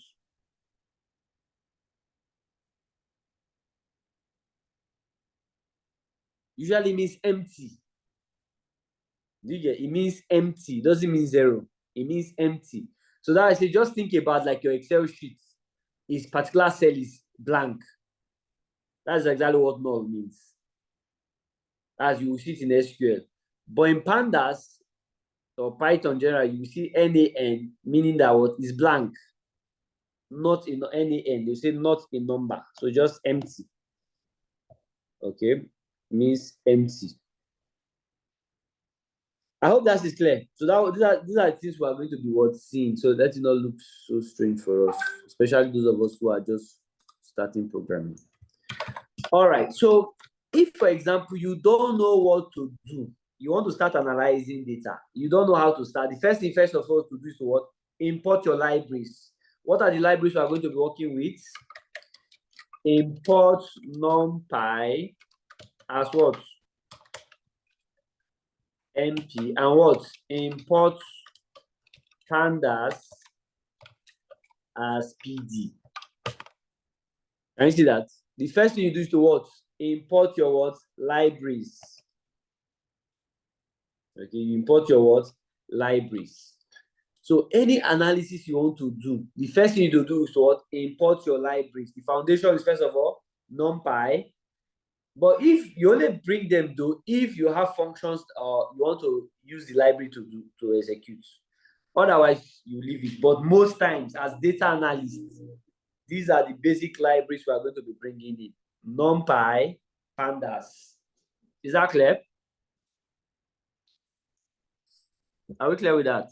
Usually means empty. Do you get? It means empty. It doesn't mean 0. It means empty. So that I say, just think about like your Excel sheet. Its particular cell is blank. That's exactly what null means. As you will see it in SQL. But in Pandas or Python general, you see NAN, meaning that what is blank. Not in NAN. They say not a number. So just empty. Okay. Means empty. I hope that is clear. So these are things we are going to be seeing. So that not look so strange for us, especially those of us who are just starting programming. All right. So if, for example, you don't know what to do, you want to start analyzing data, you don't know how to start. The first thing, first of all, to do is to what? Import your libraries. What are the libraries we are going to be working with? Import NumPy as what? NP, and what? Import Pandas as PD. Can you see that? The first thing you do is to what? Import your what? Libraries. Okay, you import your what? Libraries. So any analysis you want to do, the first thing you need to do is to what? Import your libraries. The foundation is first of all NumPy. But if you only bring them though, if you have functions or you want to use the library to execute. Otherwise, you leave it. But most times, as data analysts, these are the basic libraries we are going to be bringing in. NumPy, Pandas. Is that clear? Are we clear with that?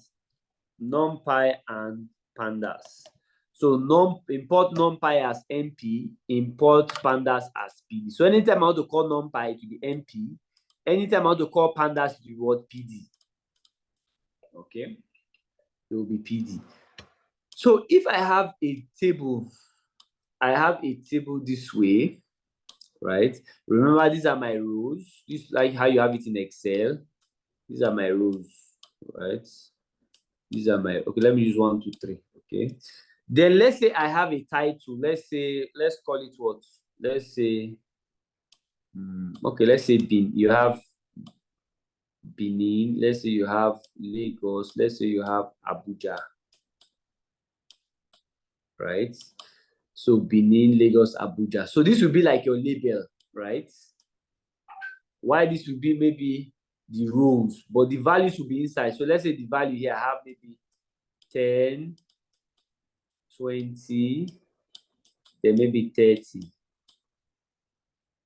NumPy and Pandas. So import NumPy as NP, import Pandas as PD. So anytime I want to call NumPy, it will be NP. Anytime I want to call Pandas, it will be what? PD. Okay, it will be PD. So if I have a table, this way, right? Remember, these are my rows. This is like how you have it in Excel. These are my rows, right? These are my, okay, let me use 1, 2, 3, okay? Then let's say I have a title. Let's call it what? Let's say, okay, let's say you have Benin. Let's say you have Lagos. Let's say you have Abuja, right? So Benin, Lagos, Abuja. So this will be like your label, right? Why this will be maybe the rows, but the values will be inside. So let's say the value here, I have maybe 10, 20, then maybe 30.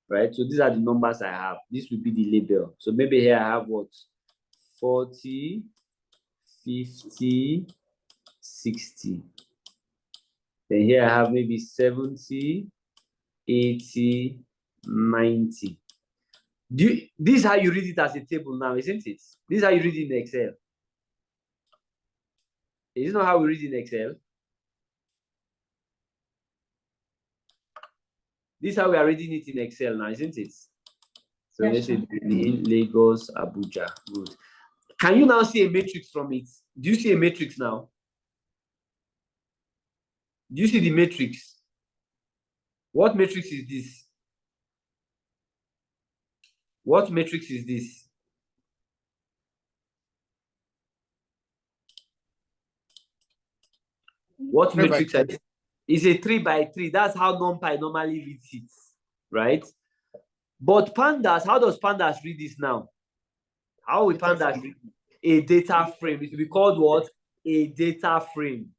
Right? So these are the numbers I have. This will be the label. So maybe here I have what? 40, 50, 60. Then here I have maybe 70, 80, 90. This is how you read it as a table now, isn't it? This is how you read it in Excel. Is it not how we read in Excel? This is how we are reading it in Excel now, isn't it? So let's say Lagos, Abuja. Good. Can you now see a matrix from it? Do you see a matrix now? Do you see the matrix? What matrix is this? What matrix is this? What 3 by matrix 3. is a 3 by 3? That's how NumPy normally reads it, right? But pandas, how does pandas read this now? How will Data pandas frame. read a data frame? It will be called what? A data frame.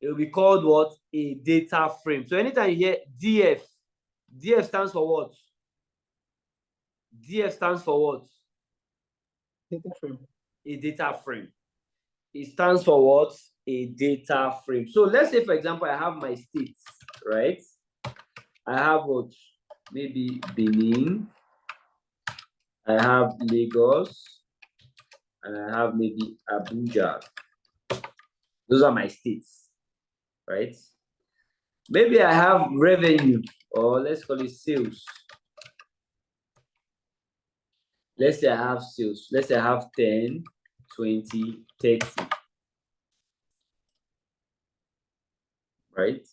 It will be called what? A data frame. So anytime you hear DF, DF stands for what? DF stands for what? Data frame. A data frame. It stands for what? A data frame. So let's say, for example, I have my states, right? I have what? Maybe Benin. I have Lagos. And I have maybe Abuja. Those are my states, right? Maybe I have revenue, or let's call it sales. Let's say I have sales. Let's say I have 10, 20, 30. Right?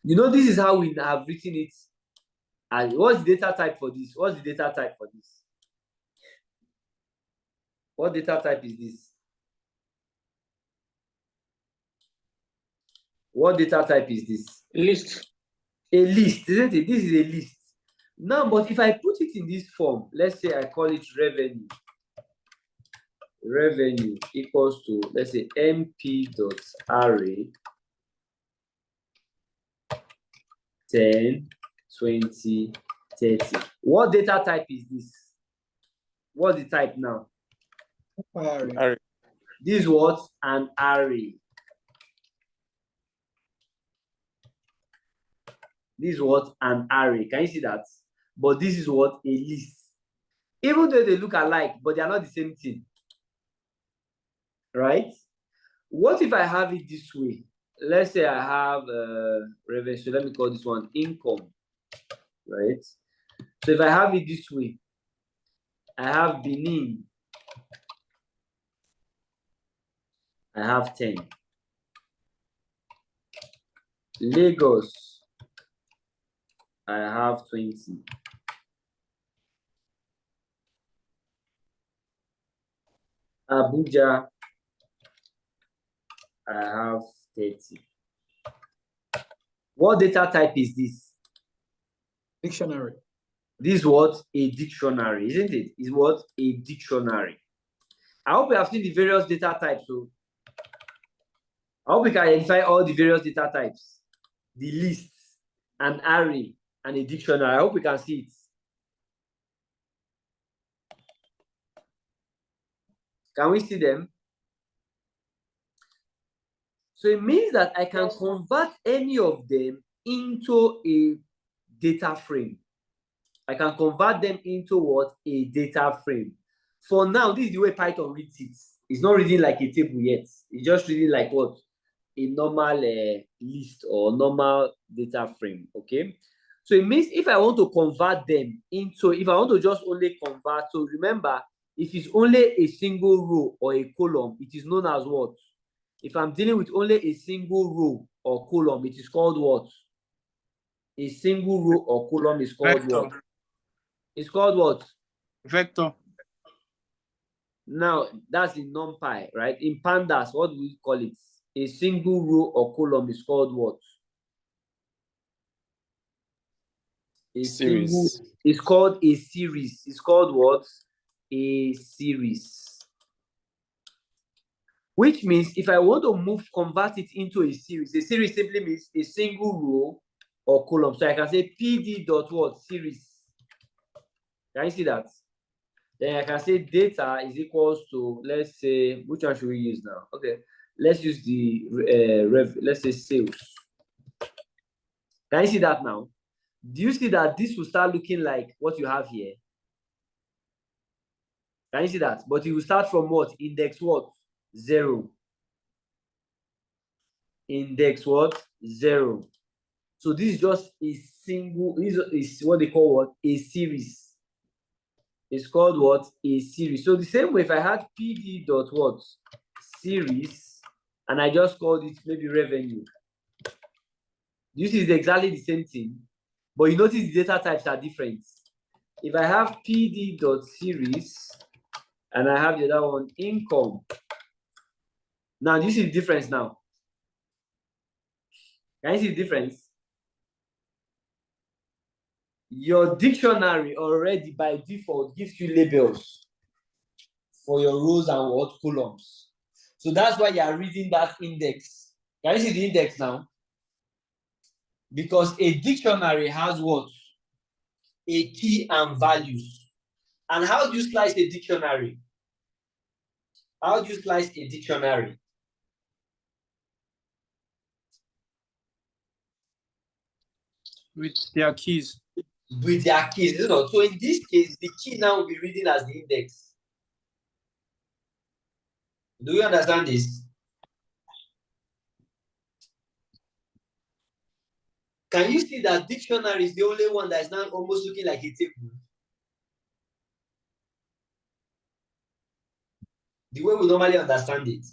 You know, this is how we have written it. And what's the data type for this? What's the data type for this? What data type is this? What data type is this? List. A list, isn't it? This is a list. Now, but if I put it in this form, let's say I call it revenue. Revenue equals to, let's say, mp.array 10, 20, 30. What data type is this? What's the type now? Array. Array. This is what? An array. This is what? An array. Can you see that? But this is what? A list. Even though they look alike, but they are not the same thing. Right? What if I have it this way? Let's say I have revenue. So let me call this one income. Right? So if I have it this way, I have Benin. I have 10. Lagos. I have 20. Abuja. I have 30. What data type is this? Dictionary. This is what? A dictionary, isn't it? Is what? A dictionary. I hope you have seen the various data types. So I hope we can identify all the various data types. The list, an array, and a dictionary. I hope we can see it. Can we see them? So it means that I can convert any of them into a data frame. I can convert them into what? A data frame. For now, this is the way Python reads it. It's not reading like a table yet. It's just reading like what? A normal list or normal data frame, okay? So it means if I want to convert them into, if I want to just only convert, so remember, if it's only a single row or a column, it is known as what? If I'm dealing with only a single row or column, it is called what? A single row or column is called Vector. what? It's called what? Vector. Now, that's in NumPy, right? In Pandas, what do we call it? A single row or column is called what? A Series. single, it's called a series. It's called what? A series. Which means if I want to convert it into a series simply means a single row or column. So I can say pd dot what? Series. Can you see that? Then I can say data is equals to, let's say, which one should we use now? Okay, let's use the let's say sales. Can you see that now? Do you see that this will start looking like what you have here? Can you see that? But it will start from what? Index what? 0. Index what? 0. So this is just a single, this is what they call what? A series. It's called what? A series. So the same way, if I had pd dot what? Series, and I just called it maybe revenue. This is exactly the same thing, but you notice the data types are different. If I have pd dot series, and I have the other one income. Now this is the difference now. Can you see the difference? Your dictionary already by default gives you labels for your rows and what columns. So that's why you are reading that index. Can you see the index now? Because a dictionary has what? A key and values. And how do you slice a dictionary? How do you slice a dictionary? With their keys. With their keys. You know? So in this case, the key now will be reading as the index. Do you understand this? Can you see that dictionary is the only one that is now almost looking like a table? The way we normally understand it.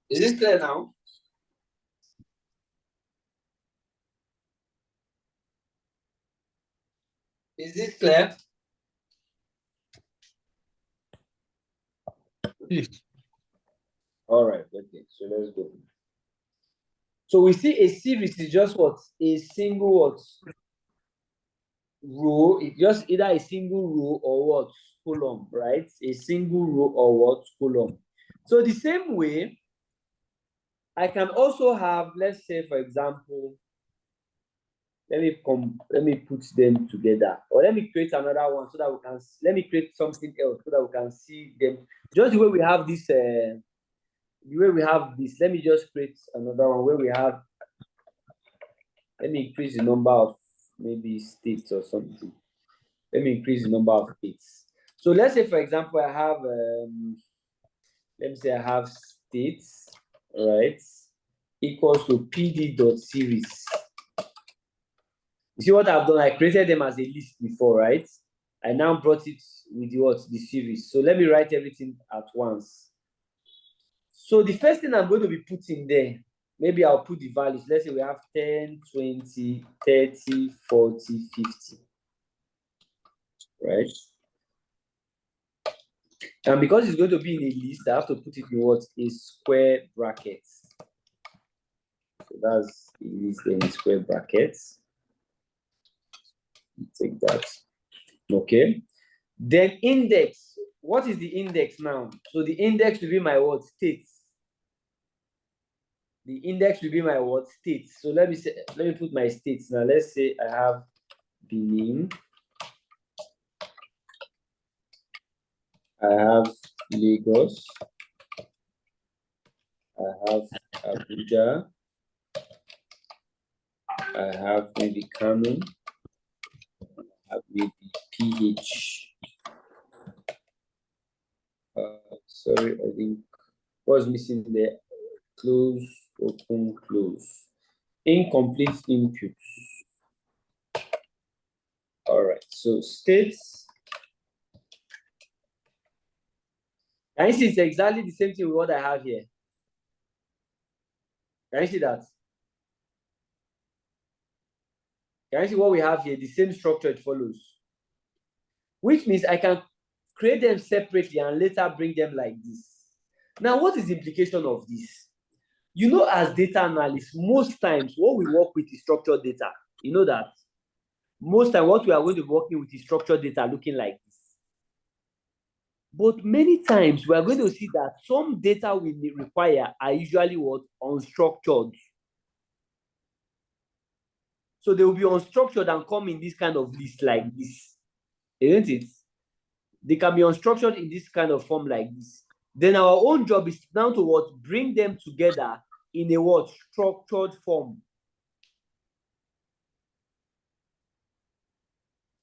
Is this clear now? Is this clear? Yes. All right, okay, so let's go. So we see a series is just what? A single what? Row. It's just either a single row or what? Column, right? A single row or what? Column. So the same way, I can also have, let's say, for example, let me put them together, or let me create another one so that we can. Let me create something else so that we can see them. Just the way we have this. The way we have this, let me just create another one where we have. Let me increase the number of maybe states or something. Let me increase the number of states. So let's say, for example, I have. Let me say I have states, right, equals to pd.series. You see what I've done? I created them as a list before, right? I now brought it with the series. So let me write everything at once. So the first thing I'm going to be putting there, maybe I'll put the values. Let's say we have 10, 20, 30, 40, 50, right? And because it's going to be in a list, I have to put it in what? A square brackets. So that's a list in square brackets. Take that. Okay. Then index. What is the index now? So the index will be my what? States. The index will be my what? States. So let me put my states now. Let's say I have Benin. I have Lagos. I have Abuja. I have maybe Kano. I have maybe PH. Sorry, I think what's missing there? Close, open, close. Incomplete input. All right, so states. Can you see it's exactly the same thing with what I have here? Can you see that? Can you see what we have here? The same structure it follows. Which means I can create them separately and later bring them like this. Now, what is the implication of this? You know, as data analysts, most times what we work with is structured data. You know that? Most time what we are going to be working with is structured data looking like this. But many times we are going to see that some data we require are usually what? Unstructured. So they will be unstructured and come in this kind of list like this. Isn't it? They can be unstructured in this kind of form like this. Then our own job is now to what? Bring them together in a what? Structured form.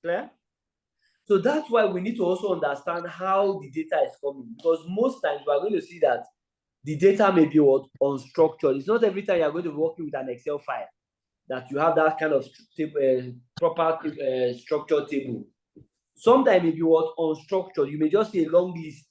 Clear? So that's why we need to also understand how the data is coming, because most times we are going to see that the data may be what? Unstructured. It's not every time you are going to be working with an Excel file that you have that kind of proper structured table. Sometimes it may be what? Unstructured. You may just see a long list,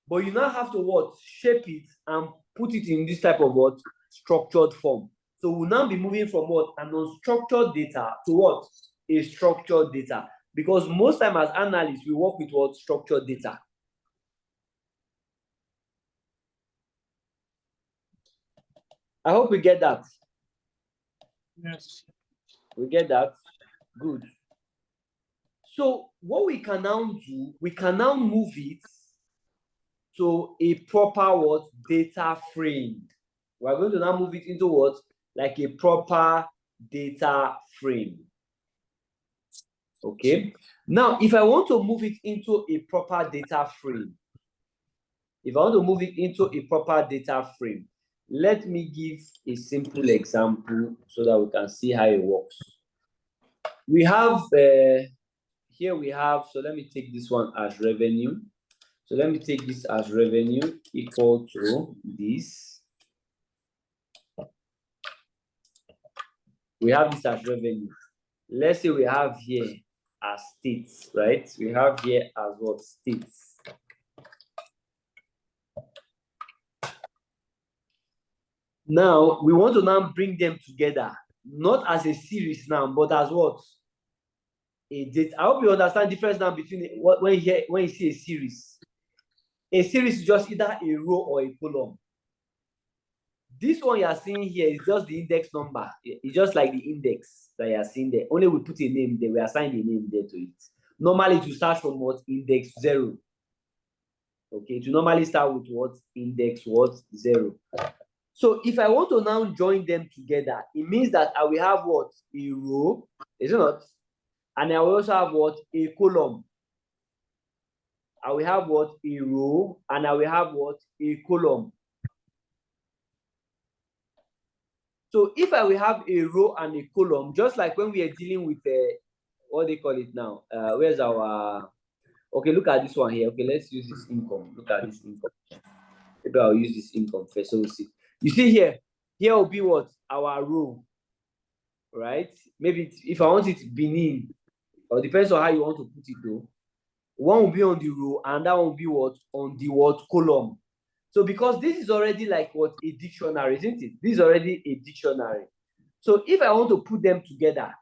but you now have to what? Shape it and put it in this type of what? Structured form. So we'll now be moving from what? An unstructured data to what? A structured data. Because most time as analysts, we work with what structured data. I hope we get that. Yes. We get that? Good. So what we can now do, we can now move it to a proper what data frame. We're going to now move it into what? Like a proper data frame. Okay. Now, if I want to move it into a proper data frame, let me give a simple example so that we can see how it works. We have here we have, so let me take this one as revenue. So let me take this as revenue equal to this. We have this as revenue. Let's say we have here as states, right? We have here as what? States. Now, we want to now bring them together, not as a series now, but as what? A data. I hope you understand the difference now between what when you see a series. A series is just either a row or a column. This one you are seeing here is just the index number. It's just like the index that you are seeing there. Only we put a name there, we assign a name there to it. Normally to start from what? Index 0. Okay, to normally start with what? Index what? 0. So if I want to now join them together, it means that I will have what? A row, is it not? And I will also have what? A column. I will have what? A row, and I will have what? A column. So if I will have a row and a column, just like when we are dealing with what they call it now? Where's our? Okay, look at this one here. Okay, let's use this income. Look at this income. Maybe I'll use this income first. So we'll see. You see here will be what? Our row, right? Maybe if I want it beneath, or depends on how you want to put it though. One will be on the row, and that will be what? On the what? Column. So because this is already like what? A dictionary, isn't it? This is already a dictionary. So if I want to put them together,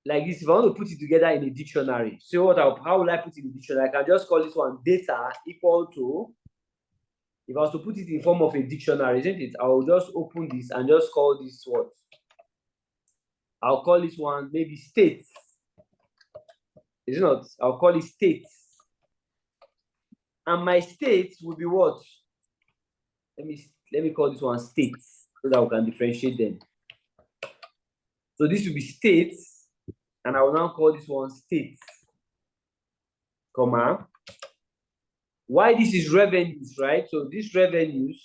like this, if I want to put it together in a dictionary, so how will I put it in the dictionary? I can just call this one data equal to, if I was to put it in form of a dictionary, isn't it? I will just open this and just call this what? I'll call this one maybe states. Is it not? I'll call it states. And my states will be what? Let me call this one states so that we can differentiate them. So this will be states, and I will now call this one states, comma. Why this is revenues, right? So this revenues,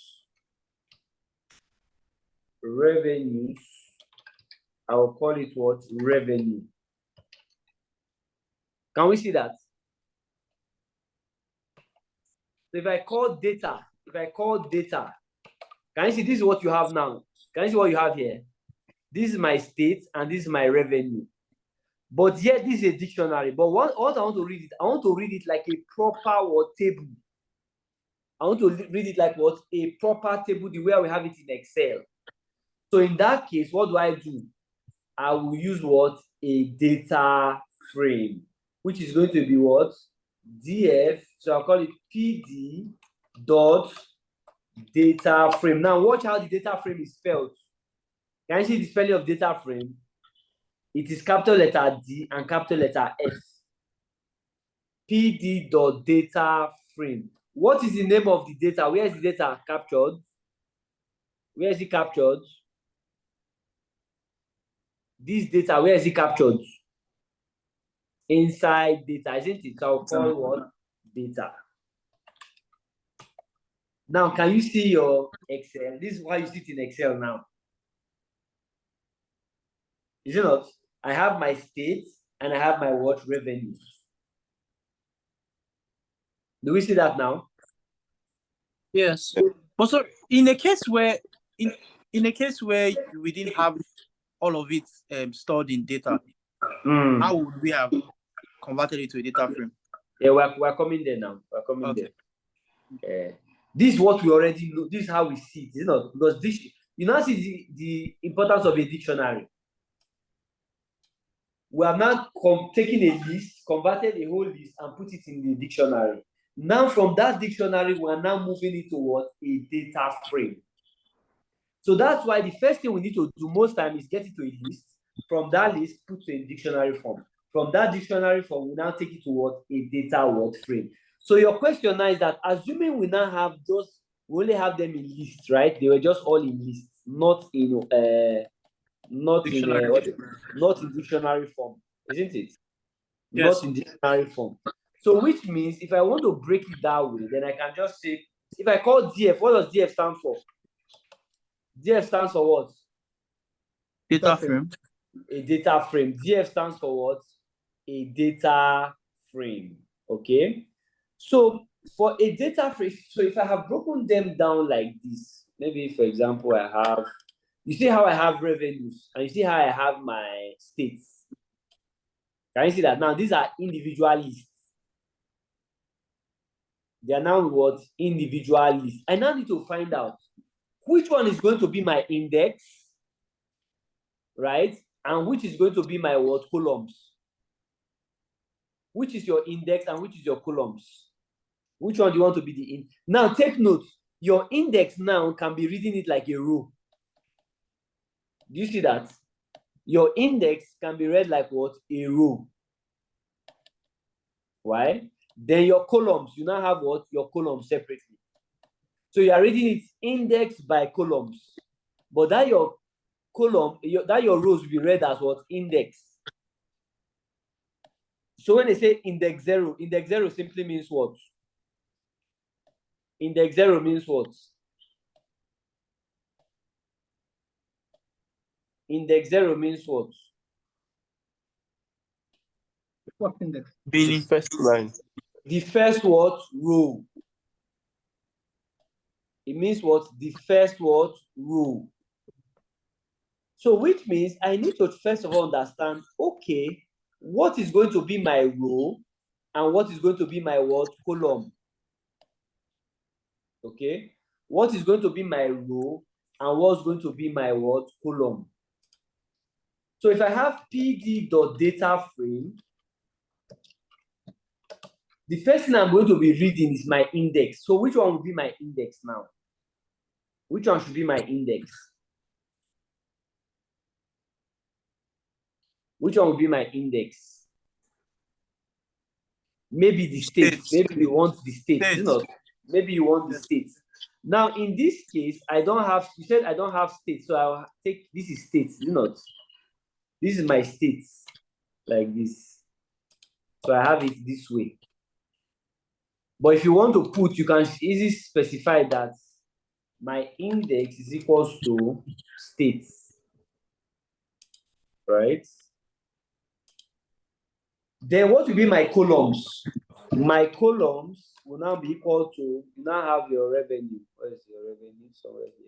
I will call it what? Revenue. Can we see that? So if I call data, can you see this is what you have now? Can you see what you have here? This is my state and this is my revenue. But yet this is a dictionary. But what I want to read it, I want to read it like a proper what? Table. I want to read it like what? A proper table, the way we have it in Excel. So in that case, what do? I will use what? A data frame, which is going to be what? DF, so I'll call it PD dot data frame. Now watch how the data frame is spelled. Can you see the spelling of data frame? It is capital letter D and capital letter F. PD dot data frame. What is the name of the data? Where is the data captured? Where is it captured? This data, where is it captured? Inside data, isn't it? So I'll call what? Data. Now, can you see your Excel? This is why you see it in Excel now. Is it not? I have my states and I have my what? Revenues. Do we see that now? Yes. But so in a case where we didn't have all of it stored in data, how would we have converted it to a data frame? Yeah, we're coming there now. We're coming there. This is what we already know. This is how we see it, you know, because this, you now see the importance of a dictionary. We have now taken a list, converted a whole list, and put it in the dictionary. Now, from that dictionary, we are now moving into what? A data frame. So that's why the first thing we need to do most time is get it to a list. From that list, put to a dictionary form. From that dictionary form, we now take it to what? A data word frame. So your question now is that, assuming we now have those, we only have them in lists, right? They were just all in lists, not in dictionary form, isn't it? Yes. Not in dictionary form. So which means if I want to break it that way, then I can just say, if I call DF, what does DF stand for? DF stands for what? Data frame. A data frame. DF stands for what? A data frame. Okay. So for a data frame, so if I have broken them down like this, maybe for example, I have, you see how I have revenues, and you see how I have my states. Can you see that? Now these are individual lists. They are now what? Individual lists. I now need to find out which one is going to be my index, right? And which is going to be my what? Columns. Which is your index and which is your columns? Which one do you want to be the in? Now take note, your index now can be reading it like a row. Do you see that? Your index can be read like what? A row. Why? Then your columns, you now have what? Your columns separately. So you are reading it index by columns. But that your column, that your rows will be read as what? Index. So when they say index zero simply means what? Index zero means what? Index zero means what? What index? The first line. The first what? Row. It means what? The first what? Row. So which means I need to first of all understand, okay, what is going to be my row and what is going to be my what? Column. Okay. What is going to be my row and what's going to be my what? Column. So if I have pd.data frame, the first thing I'm going to be reading is my index. So which one will be my index now? Which one should be my index? Which one will be my index? Maybe the states. Maybe we want the states. You know, maybe you want the states. Now, in this case, I don't have, you said I don't have states. So I'll take, this is states, you know. This is my states, like this. So I have it this way. But if you want to put, you can easily specify that my index is equals to states, right? Then what will be my columns? My columns will now be equal to, you now have your revenue. Where is your revenue? Somewhere here.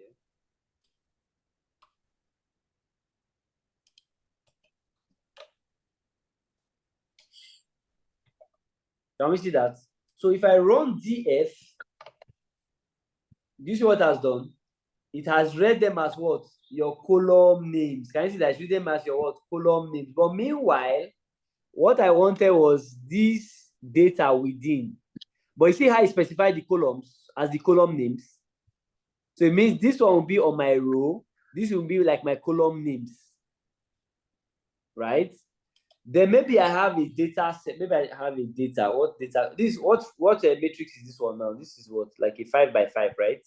Can we see that? So if I run df, do you see what it has done? It has read them as what? Your column names. Can you see that? It's read them as your what? Column names. But meanwhile, what I wanted was this data within. But you see how I specified the columns as the column names? So it means this one will be on my row. This will be like my column names. Right? Then maybe I have a data set. Maybe I have a data. What data? This what matrix is this one now? This is what, like a 5 by 5, right?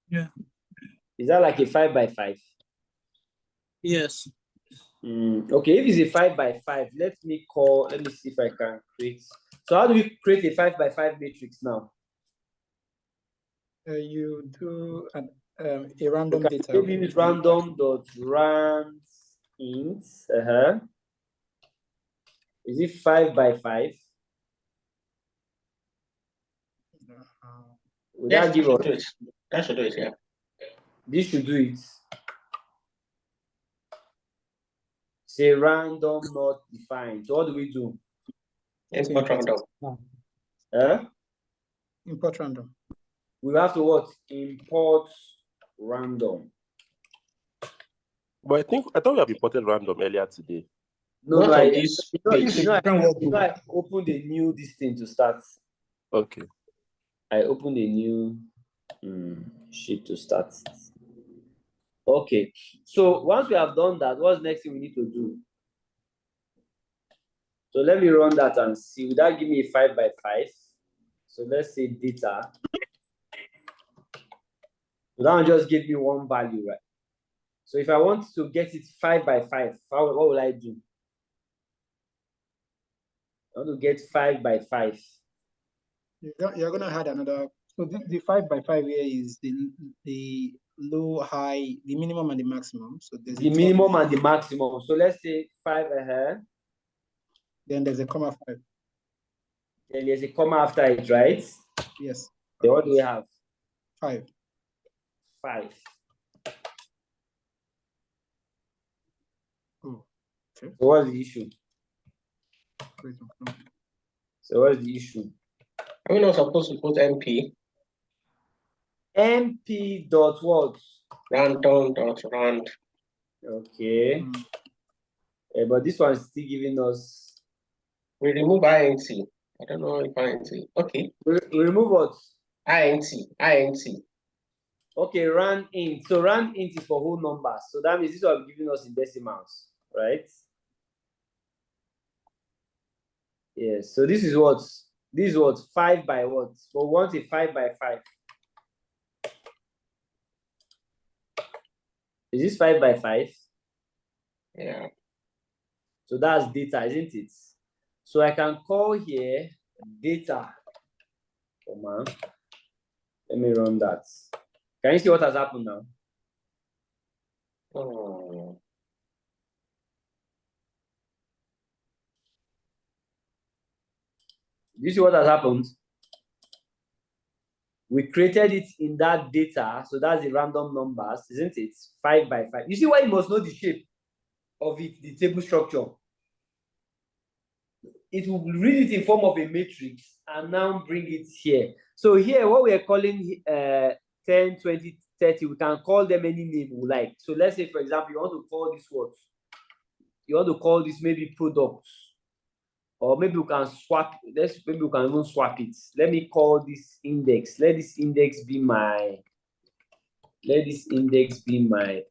Yeah. Is that like a 5 by 5? Yes. Okay, if it's a 5 by 5, let me see if I can create. So how do we create a 5 by 5 matrix now? You do a random data. Maybe use random.rand int. Is it 5 by 5? Would that give us? That should do it, yeah. This should do it. Say random not defined. So what do we do? Import random. Import random. We have to what? Import random. But I thought we have imported random earlier today. No, Not no, on this page. I opened a new this thing to start. Okay. I opened a new sheet to start. Okay, so once we have done that, what's the next thing we need to do? So let me run that and see. Will that give me a 5 by 5? So let's say data. So that one just give me one value, right? So if I want to get it 5 by 5, what will I do? I want to get 5 by 5. You're gonna add another. So the 5 by 5 here is the low, high, the minimum and the maximum. So there's The minimum and the maximum. So let's say 5 ahead. Then there's a comma 5. Then there's a comma after it, right? Yes. Then what do we have? 5. 5. Oh, okay. So what's the issue? Wait, So what's the issue? Are we not supposed to put MP? MP dot what? Random dot rand. Okay. But this one is still giving us. We remove INT. I don't know if INT. Okay. We remove what? INT. Okay, rand int. So rand int is for whole numbers. So that means this one giving us in decimals, right? Yes. So this is what? This is what? 5 by what? So we want a 5 by 5. Is this 5 by 5? Yeah. So that's data, isn't it? So I can call here data. Comma. Let me run that. Can you see what has happened now? Oh. Do you see what has happened? We created it in that data, so that's the random numbers, isn't it? 5 by 5. You see why you must know the shape of it, the table structure. It will read it in form of a matrix and now bring it here. So here, what we are calling 10, 20, 30, we can call them any name we like. So let's say, for example, you want to call this what? You want to call this maybe products. Or maybe we can swap, maybe we can even swap it. Let me call this index. Let this index be my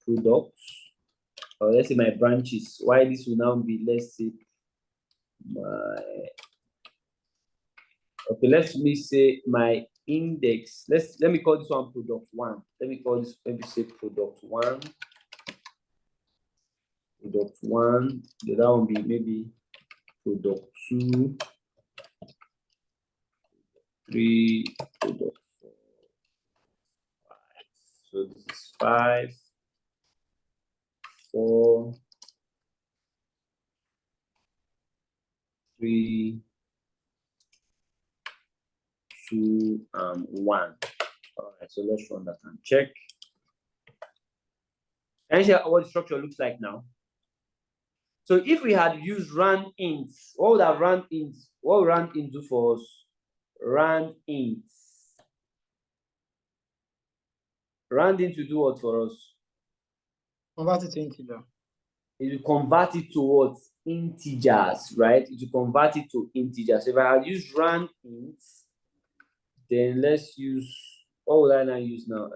products. Or let's say my branches. Why this will now be, let's say let me say my index. Let me call this one product 1. Let me call this, maybe say product 1. Product 1. The other one be maybe product 2, 3, product 4, 5. So this is 5, 4, 3, 2, and 1. All right, so let's run that and check. Can you see what the structure looks like now? So if we had used rand int, what would have rand int? What would rand int do for us? Rand int. Rand int will do what for us? Convert it to integer. It will convert it to what? Integers, right? It will convert it to integers. So if I had used rand int, then let's use, what would I now use now?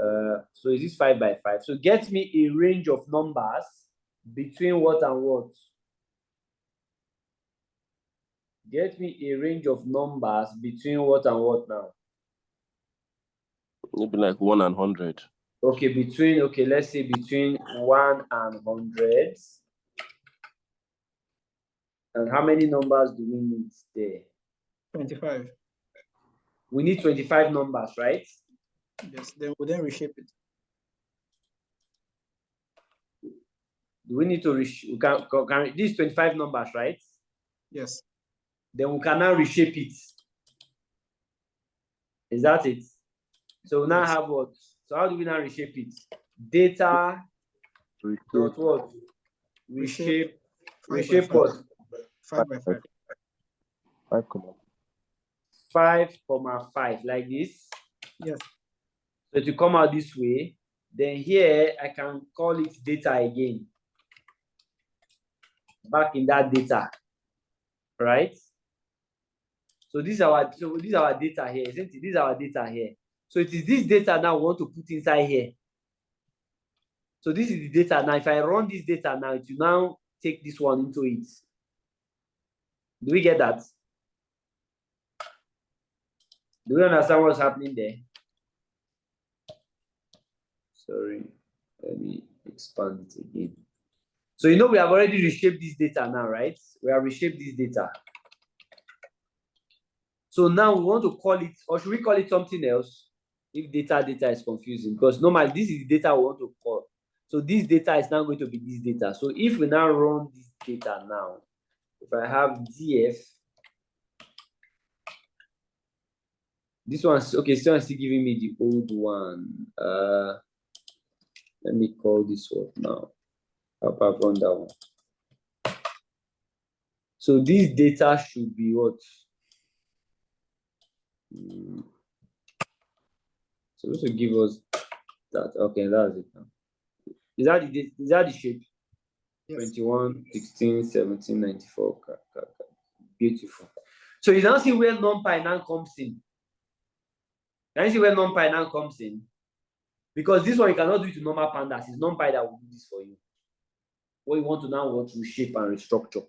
So is this 5 by 5? So get me a range of numbers between what and what? Get me a range of numbers between what and what now? Maybe like 1 and 100. Okay, let's say between 1 and 100. And how many numbers do we need there? 25. We need 25 numbers, right? Yes, then we'll then reshape it. Do we need to can these 25 numbers, right? Yes. Then we can now reshape it. Is that it? So we now have what? So how do we now reshape it? Data dot what? Reshape what? 5 by 5. 5, 5,5 like this. Yes. So to come out this way, then here I can call it data again. back in that data, right? So this is our data here, isn't it? This is our data here. So it is this data now we want to put inside here. So this is the data. Now, if I run this data now, it will now take this one into it. Do we get that? Do we understand what's happening there? Sorry, let me expand it again. So you know we have already reshaped this data now, right? We have reshaped this data. So now we want to call it, or should we call it something else? If data is confusing, because normally this is the data we want to call. So this data is now going to be this data. So if we now run this data now, if I have df, this one's okay, still giving me the old one. Let me call this one now. I'll run that one. So this data should be what? So this will give us that. Okay, that's it now. Is that the shape? Yes. 21, 16, 17, 94. Beautiful. So you now see where NumPy now comes in. Can you see where NumPy now comes in? Because this one you cannot do it to normal pandas. It's NumPy that will do this for you. What you want to now want to reshape and restructure.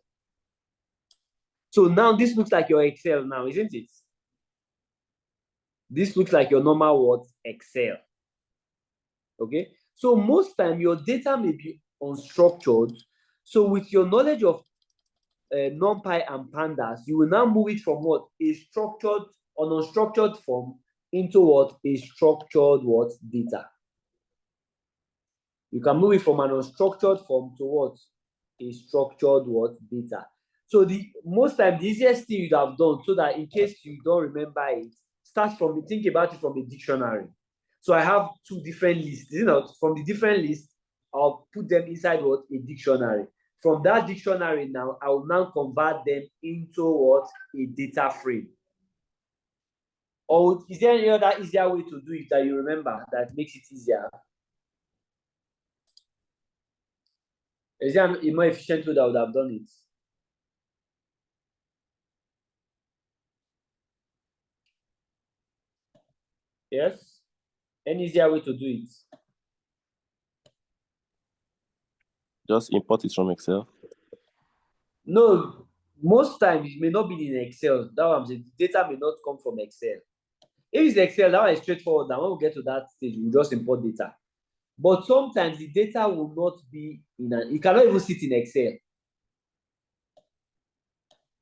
So now this looks like your Excel now, isn't it? This looks like your normal what? Excel. Okay. So most time your data may be unstructured. So with your knowledge of NumPy and pandas, you will now move it from what? A structured or unstructured form into what? A structured what? Data. You can move it from an unstructured form to what? A structured what? Data. So the most time the easiest thing you'd have done, so that in case you don't remember it, start from, think about it from a dictionary. So I have two different lists. You know, from the different lists, I'll put them inside what? A dictionary. From that dictionary now, I will now convert them into what? A data frame. Or is there any other easier way to do it that you remember that makes it easier? Is there a more efficient way that I would have done it? Yes? Any easier way to do it? Just import it from Excel. No, most times it may not be in Excel. That one, the data may not come from Excel. If it's Excel, that one is straightforward. Now, when we get to that stage, we just import data. But sometimes the data will not be in you cannot even sit in Excel.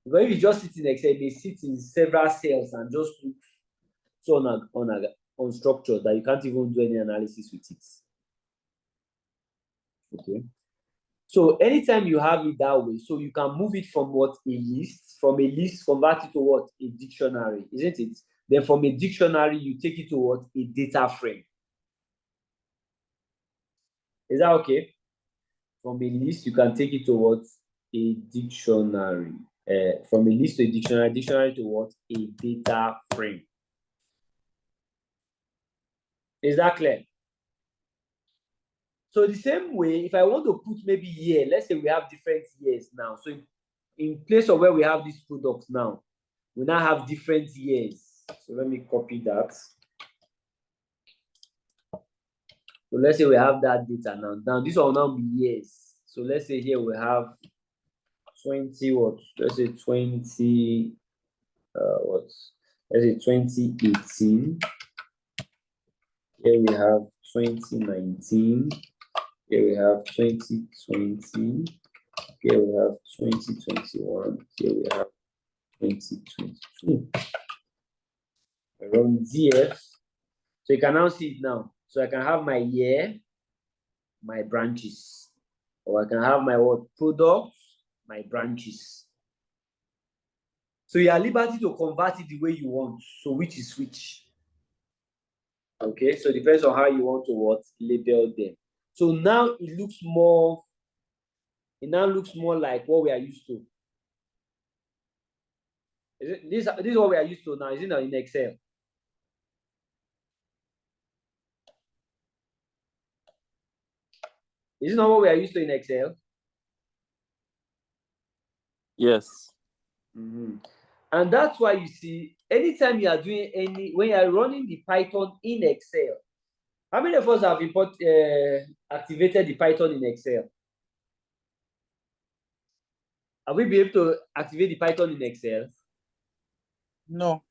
Because if you just sit in Excel, it may sit in several cells and just look so unstructured that you can't even do any analysis with it. Okay. So anytime you have it that way, so you can move it from what? A list, convert it to what? A dictionary, isn't it? Then from a dictionary, you take it to what? A data frame. Is that okay? From a list, you can take it to what? A dictionary. From a list to a dictionary to what? A data frame. Is that clear? So the same way, if I want to put maybe year, let's say we have different years now. So in place of where we have these products now, we now have different years. So let me copy that. So let's say we have that data now. Now this will now be years. So let's say here we have 20 what? Let's say 20 what? Let's say 2018. Here we have 2019. Here we have 2020. Here we have 2021. Here we have 2022. I run DF. So you can now see it now. So I can have my year, my branches. Or I can have my what? Products, my branches. So you are liberty to convert it the way you want. So which is which? Okay, so it depends on how you want to what? Label them. So now it now looks more like what we are used to. This is what we are used to now, isn't it, in Excel? Is it not what we are used to in Excel? Yes. And that's why you see, anytime you are doing when you are running the Python in Excel, how many of us have activated the Python in Excel? Have we been able to activate the Python in Excel? No.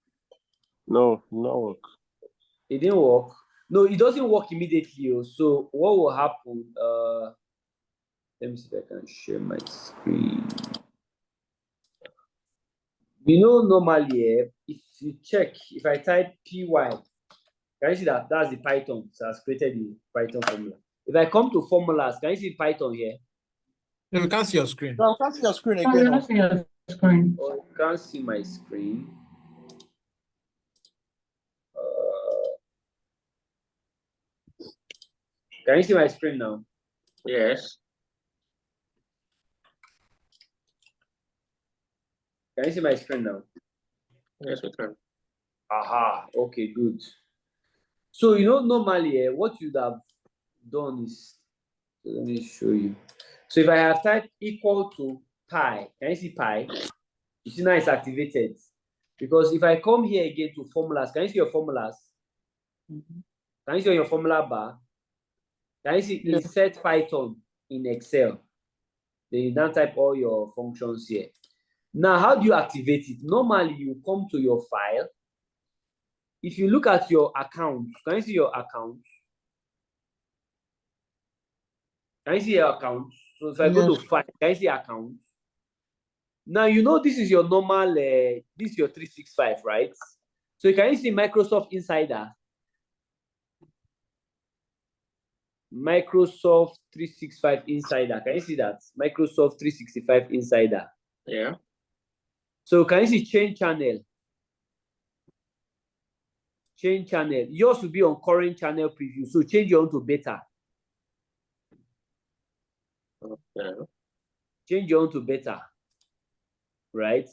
No, not work. It didn't work. No, it doesn't work immediately. So what will happen? Let me see if I can share my screen. Normally, if you check, if I type py, can you see that that's the Python? So has created the Python formula. If I come to formulas, can you see Python here? No, we can't see your screen. No, I can't see your screen Oh, you're again. not seeing your screen. Oh, you can't see my screen. Can you see my screen now? Yes. Can you see my screen now? Yes, we can. Aha, okay, good. So, normally, what you'd have done is, let me show you. So if I have typed equal to pi, can you see pi? You see now it's activated. Because if I come here again to formulas, can you see your formulas? Can you see your formula bar? Can you see insert Python in Excel? Then you now type all your functions here. Now, how do you activate it? Normally, you come to your file. If you look at your account, can you see your account? Can you see your account? So if I go to file, can you see account? Now, this is your normal, this is your 365, right? So can you see Microsoft Insider? Microsoft 365 Insider. Can you see that? Microsoft 365 Insider. Yeah. So can you see change channel? Change channel. Yours will be on current channel preview. So change your own to beta. Okay. Change your own to beta. Right?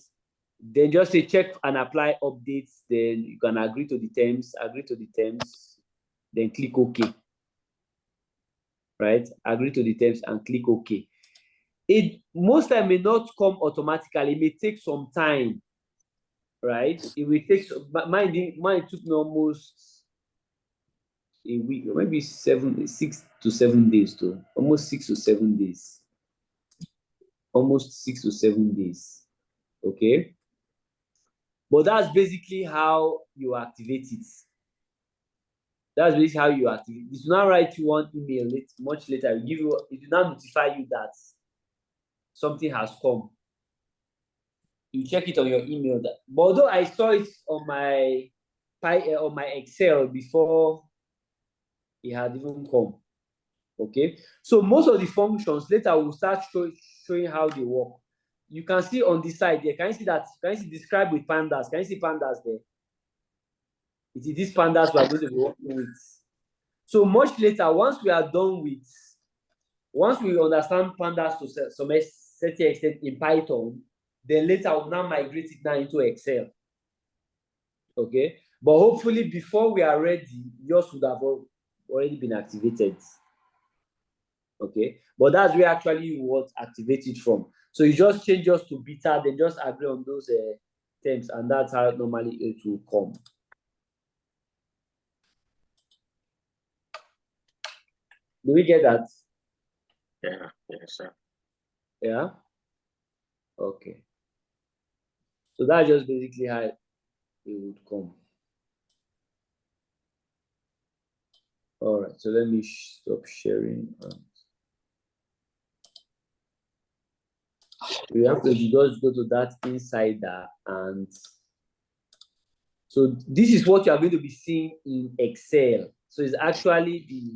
Then just say check and apply updates. Then you can agree to the terms. Then click OK. Right? Agree to the terms and click OK. It most time may not come automatically. It may take some time. Right? It will take mine took me almost a week, or maybe 6 to 7 days too. Almost 6 to 7 days. Almost 6 to 7 days. Okay. But that's basically how you activate it. That's basically how you activate it. It will not write you one email much later. It will not notify you that something has come. You check it on your email. But although I saw it on my Excel before it had even come. Okay. So most of the functions later will start showing how they work. You can see on the side there. Can you see that? Can you see describe with pandas? Can you see pandas there? It is these pandas we are going to be working with. So much later, once we understand pandas to some certain extent in Python, then later we'll now migrate it now into Excel. Okay. But hopefully before we are ready, yours would have already been activated. Okay. But that's where actually you want activated from. So you just change yours to beta, then just agree on those terms, and that's how normally it will come. Do we get that? Yeah. Yes, sir. Yeah. Okay. So that's just basically how it would come. All right. So let me stop sharing. We have to just go to that insider, and so this is what you are going to be seeing in Excel. So it's actually the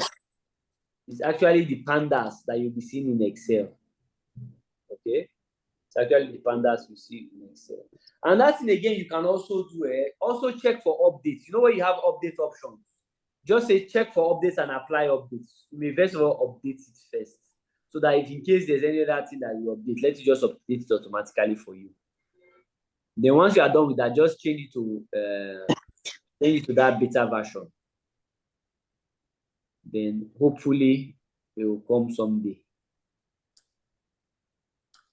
pandas that you'll be seeing in Excel. Okay. It's actually the pandas you see in Excel. And that thing again, you can also do also check for updates. You know where you have update options? Just say check for updates and apply updates. You may first of all update it first. So that if in case there's any other thing that you update, let it just update it automatically for you. Then once you are done with that, just change it to that beta version. Then hopefully it will come someday.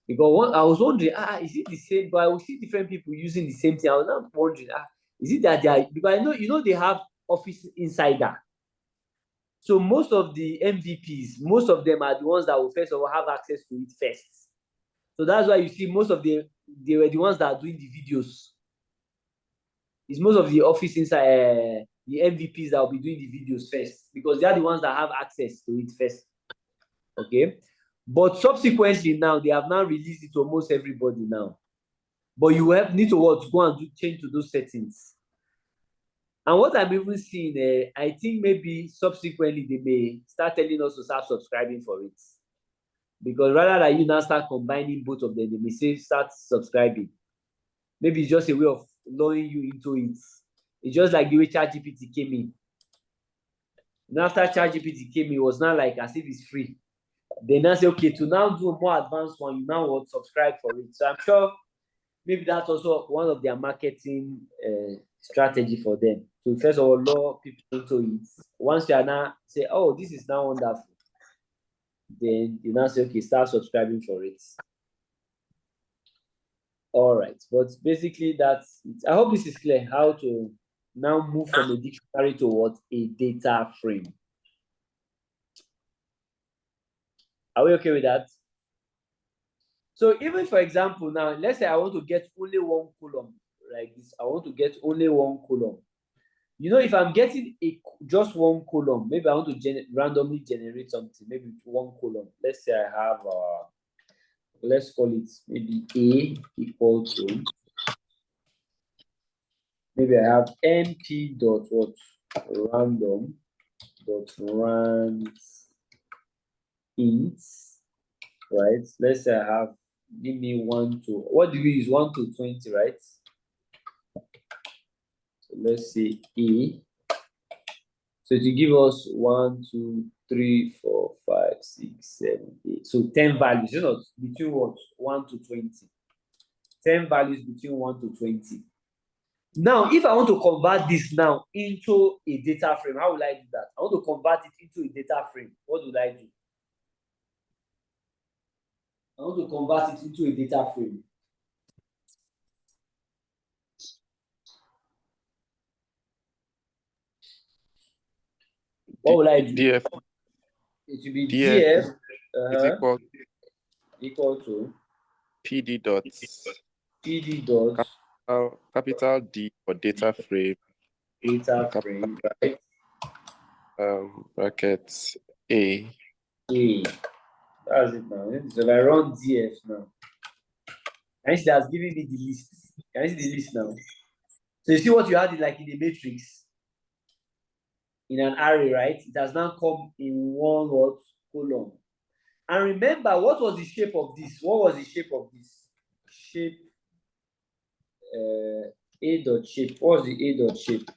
Because I was wondering, is it the same? But I will see different people using the same thing. I was not wondering, is it that they are, because I know, they have Office Insider. So most of the MVPs, most of them are the ones that will first of all have access to it first. So that's why you see most of them, they were the ones that are doing the videos. It's most of the Office Insider, the MVPs that will be doing the videos first, because they are the ones that have access to it first. Okay. But subsequently now, they have now released it to almost everybody now. But you need to go and change to those settings. And what I'm even seeing, I think maybe subsequently they may start telling us to start subscribing for it. Because rather than you now start combining both of them, they may say start subscribing. Maybe it's just a way of luring you into it. It's just like the way ChatGPT came in. And after ChatGPT came in, it was not like as if it's free. They now say, okay, to now do a more advanced one, you now want to subscribe for it. So I'm sure maybe that's also one of their marketing strategy for them. So first of all, lure people into it. Once you are now say, oh, this is now wonderful, then you now say, okay, start subscribing for it. All right, but basically that's it. I hope this is clear how to now move from a dictionary to what? A data frame. Are we okay with that? So even for example, now let's say I want to get only one column like this. I want to get only one column. You know, if I'm getting just one column, maybe I want to randomly generate something, maybe one column. Let's say I have, let's call it maybe A equal to, maybe I have np dot what? Random dot rand int, right? Let's say I have, give me 1 to, what do we use? 1 to 20, right? So let's say A. So to give us 1, 2, 3, 4, 5, 6, 7, 8. So 10 values, you know, between what? 1 to 20. 10 values between 1 to 20. Now, if I want to convert this now into a data frame, how will I do that? I want to convert it into a data frame. What would I do? I want to convert it into a data frame. What will I do? DF. It will be DF DF is equal to PD dot PD dot capital D for data frame. Data frame, right? Brackets A. A. That's it now. So if I run DF now, and it has given me the list. Can you see the list now? So you see what you had like in a matrix, in an array, right? It has now come in one word column. And remember, what was the shape of this? What was the shape of this? Shape A dot shape. What was the A dot shape?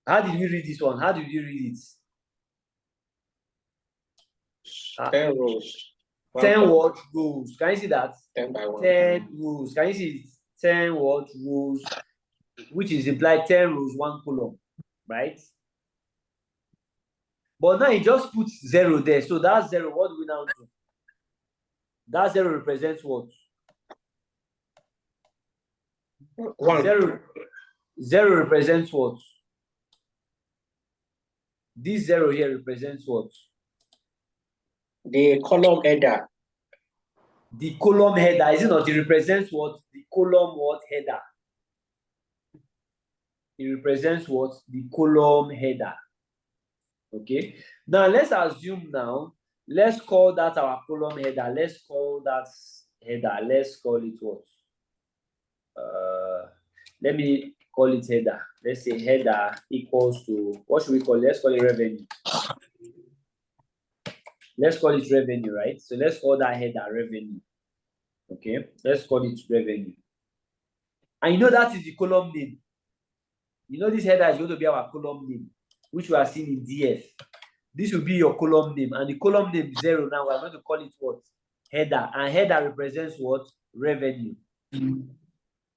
How did we read this one? How did you read it? 10 rows. 10 word rows. Can you see that? 10 by 1. 10 rows. Can you see it? 10 word rows, which is implied 10 rows, 1 column, right? But now it just puts 0 there. So that's 0. What do we now do? That 0 represents what? 1. 0 represents what? This 0 here represents what? The column header. The column header, is it not? It represents what? The column what header. It represents what? The column header. Okay. Now let's assume now, let's call that our column header. Let's call that header. Let's call it what? Let me call it header. Let's say header equals to, what should we call it? Let's call it revenue. Let's call it revenue, right? So let's call that header revenue. Okay, let's call it revenue. And you know that is the column name. You know this header is going to be our column name, which we are seeing in DF. This will be your column name, and the column name 0 now, we're going to call it what? Header. And header represents what? Revenue.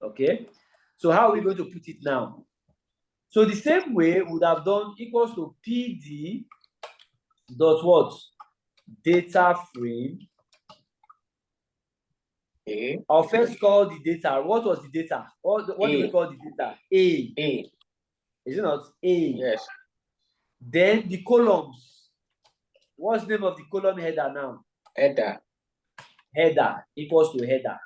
Okay, so how are we going to put it now? So the same way we would have done equals to PD dot what? Data frame A. I'll first call the data. What was the data? What do we A. call the data? A. A. Is it not? A. Yes. Then the columns. What's the name of the column header now? Header. Header equals to header.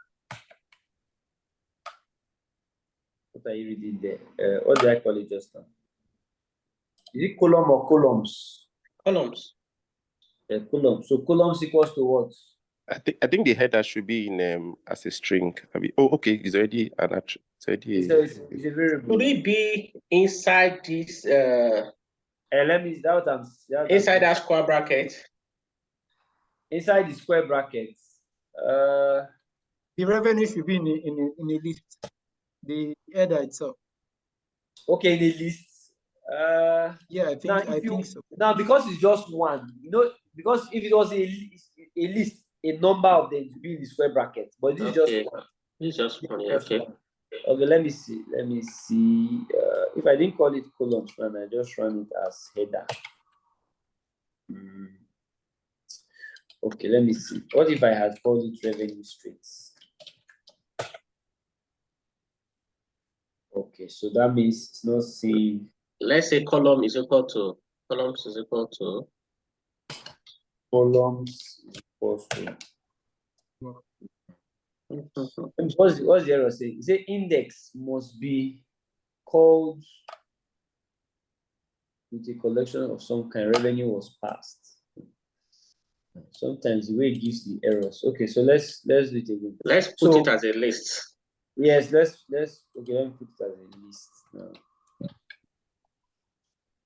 What are you reading there? What did I call it just now? Is it column or columns? Columns. Columns. So columns equals to what? I think the header should be in as a string. Oh, okay, it's already an it's already It's a variable. Could it be inside this Let me inside that square bracket? Inside the square brackets. The revenue should be in a list. The header itself. Okay, in a list. Yeah, I think so. Now, because it's just one, because if it was a list, a number of them to be in the square bracket, but this is just one. This is just one. Okay. Okay, let me see. If I didn't call it columns, and I just run it as header. Okay, let me see. What if I had called it revenue streams? Okay, so that means it's not saying. Let's say columns is equal to. What's the error saying? Is it index must be called with a collection of some kind? Revenue was passed. Sometimes the way it gives the errors. Okay, so let's do it again. Let's put it as a list. Yes, let's okay, let me put it as a list now.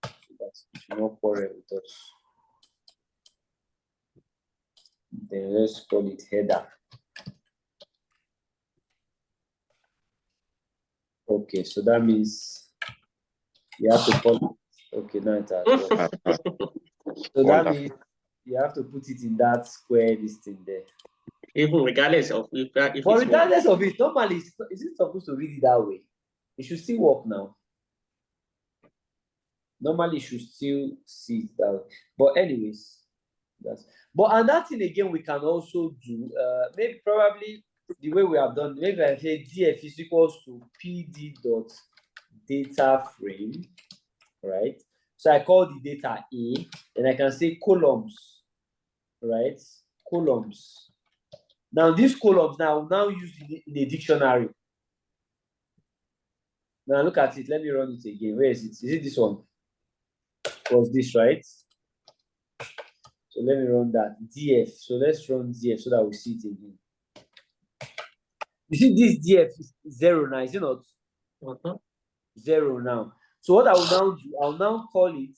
So that's more quarrel with us. Then let's call it header. Okay, so that means you have to call it. Okay, now it has. So that means you have to put it in that square listing there. Even regardless of if regardless of it, normally is it supposed to read it that way? It should still work now. Normally you should still see it that way. But anyways, but another thing again we can also do, maybe probably the way we have done, maybe I say df is equals to pd dot data frame, right? So I call the data A, and I can say columns, right? Columns. Now these columns now use in a dictionary. Now look at it. Let me run it again. Where is it? Is it this one? Was this right? So let me run that df. So let's run df so that we see it again. You see this df is 0 now, is it not? 0 now. So what I will now do, I'll now call it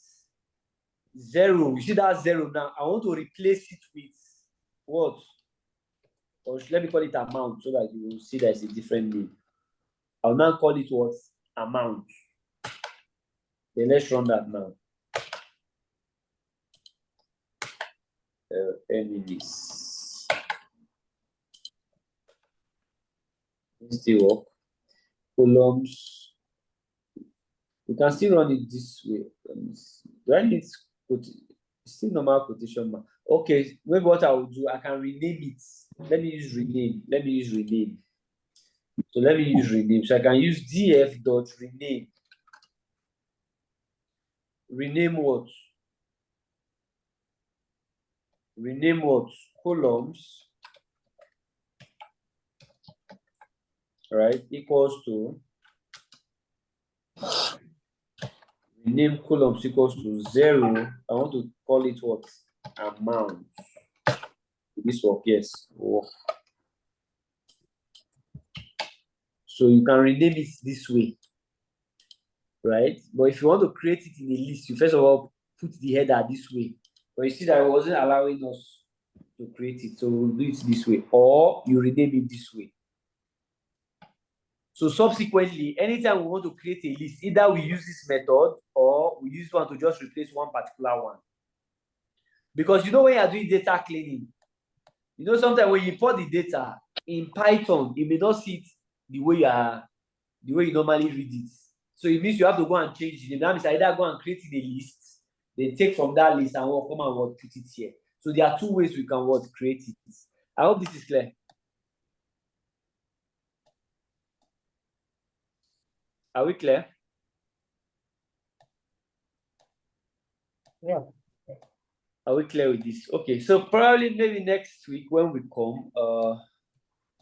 0. You see that 0 now? I want to replace it with what? Or let me call it amount so that you will see there's a different name. I'll now call it what? Amount. Then let's run that now. Enemies. Still work. Columns. You can still run it this way. Do I need still normal quotation mark? Okay, maybe what I will do, I can rename it. Let me use rename. So let me use rename. So I can use df dot rename. Rename what? Rename what? Columns. Right? Equals to rename columns equals to 0. I want to call it what? Amount. This work, yes. Work. So you can rename it this way, right? But if you want to create it in a list, you first of all put the header this way. But you see that it wasn't allowing us to create it, so we'll do it this way, or you rename it this way. So subsequently, anytime we want to create a list, either we use this method or we use one to just replace one particular one. Because you know when you are doing data cleaning, you know sometimes when you import the data in Python, it may not sit the way you normally read it. So it means you have to go and change it. That means either go and create a list, then take from that list and we'll come and put it here. So there are two ways we can create it. I hope this is clear. Are we clear? Yeah. Are we clear with this? Okay, so probably maybe next week when we come,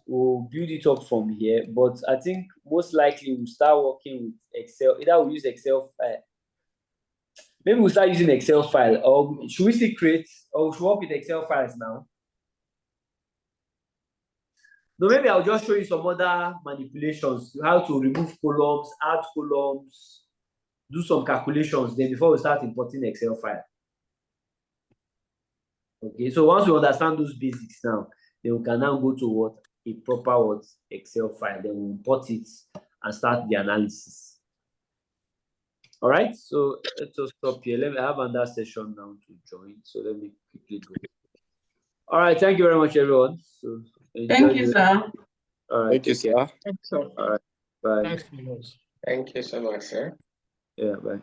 we'll build it up from here. But I think most likely we'll start working with Excel. Either we'll use Excel file. Maybe we'll start using Excel file, or should we still create, or should we work with Excel files now? No, maybe I'll just show you some other manipulations, how to remove columns, add columns, do some calculations, then before we start importing Excel file. Okay, so once we understand those basics now, then we can now go to what a proper Excel file, then we import it and start the analysis. All right, so let's just stop here. Let me have another session now to join. So let me quickly go. All right, thank you very much, everyone. So Thank you, sir. All right, Thank you, take care. sir. Thanks, sir. All right, bye. Thanks, Milos. Thank you so much, sir. Yeah, bye.